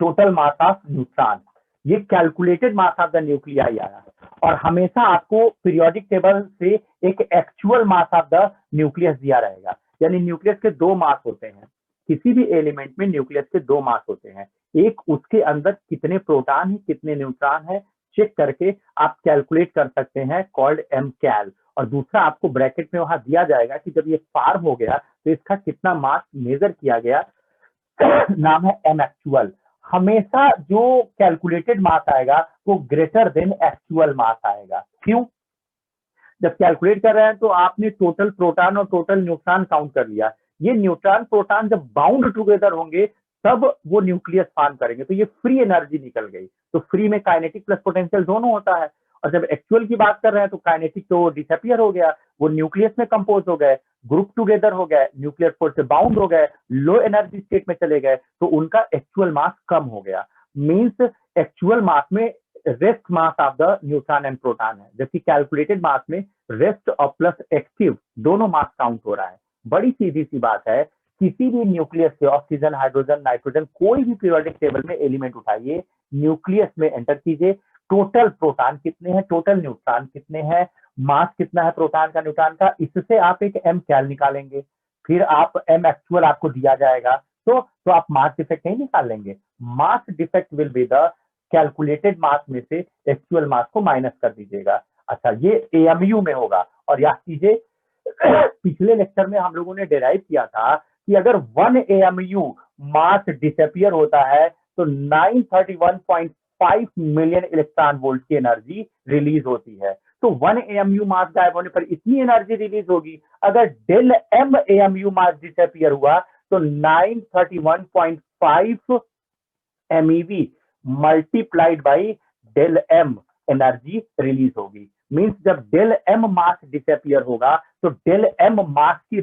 total mass of neutron, ये calculated mass of the nuclei आया। और हमेशा आपको पीरियोडिक टेबल से एक actual mass of the nucleus दिया रहेगा, यानी न्यूक्लियस के दो मास होते हैं, किसी भी एलिमेंट में न्यूक्लियस के दो मास होते हैं, एक उसके अंदर कितने प्रोटॉन है कितने न्यूट्रॉन है चेक करके आप कैलकुलेट कर सकते हैं, कॉल्ड mcal, और दूसरा आपको ब्रैकेट में वहां दिया जाएगा कि जब ये फॉर्म हो गया तो इसका कितना मास मेजर किया गया, नाम है m actual। हमेशा जो कैलकुलेटेड मास आएगा वो ग्रेटर देन एक्चुअल मास आएगा। क्यों, जब कैलकुलेट कर रहे हैं तो आपने टोटल प्रोटॉन और टोटल न्यूट्रॉन काउंट कर लिया, ये न्यूट्रॉन प्रोटॉन जब बाउंड टुगेदर होंगे तब वो न्यूक्लियस फॉर्म करेंगे, तो ये फ्री एनर्जी निकल गई। तो फ्री में काइनेटिक प्लस पोटेंशियल दोनों होता है, और जब एक्चुअल की बात कर रहे हैं तो काइनेटिक तो डिसअपियर हो गया, वो न्यूक्लियस में कंपोज हो गए, ग्रुप टुगेदर हो गए, न्यूक्लियर फोर्स से बाउंड हो गए, लो एनर्जी स्टेट में चले गए, तो उनका एक्चुअल मास कम हो गया। मीन्स एक्चुअल मास में rest mass of the neutron and proton है, जबकि कैलकुलेटेड मास में रेस्ट और प्लस एक्टिव दोनों मास काउंट हो रहा है। बड़ी सीधी सी बात है, किसी भी न्यूक्लियस से ऑक्सीजन हाइड्रोजन नाइट्रोजन कोई भी पीरियोडिक टेबल में एलिमेंट उठाइए, न्यूक्लियस में एंटर कीजिए, टोटल प्रोटॉन कितने हैं टोटल न्यूट्रॉन कितने हैं, मास कितना है प्रोटॉन का न्यूट्रॉन का, इससे आप एक mcal निकालेंगे, फिर आप m actual आपको दिया जाएगा तो आप मास डिफेक्ट नहीं निकाल लेंगे, mass defect will be the calculated mass में से एक्चुअल मास को माइनस कर दीजिएगा। अच्छा, ये AMU में होगा। और याद कीजिए पिछले लेक्चर में हम लोगों ने डिराइव किया था कि अगर 1 AMU मास डिसअपियर होता है तो 931.5 मिलियन इलेक्ट्रॉन वोल्ट की एनर्जी रिलीज होती है। तो 1 AMU मास गायब होने पर इतनी एनर्जी रिलीज होगी। अगर del m AMU mass disappear हुआ तो 931.5 MeV multiplied by del m energy release होगी। मींस जब डेल एम मास डिसअपियर होगा तो डेल एम मास की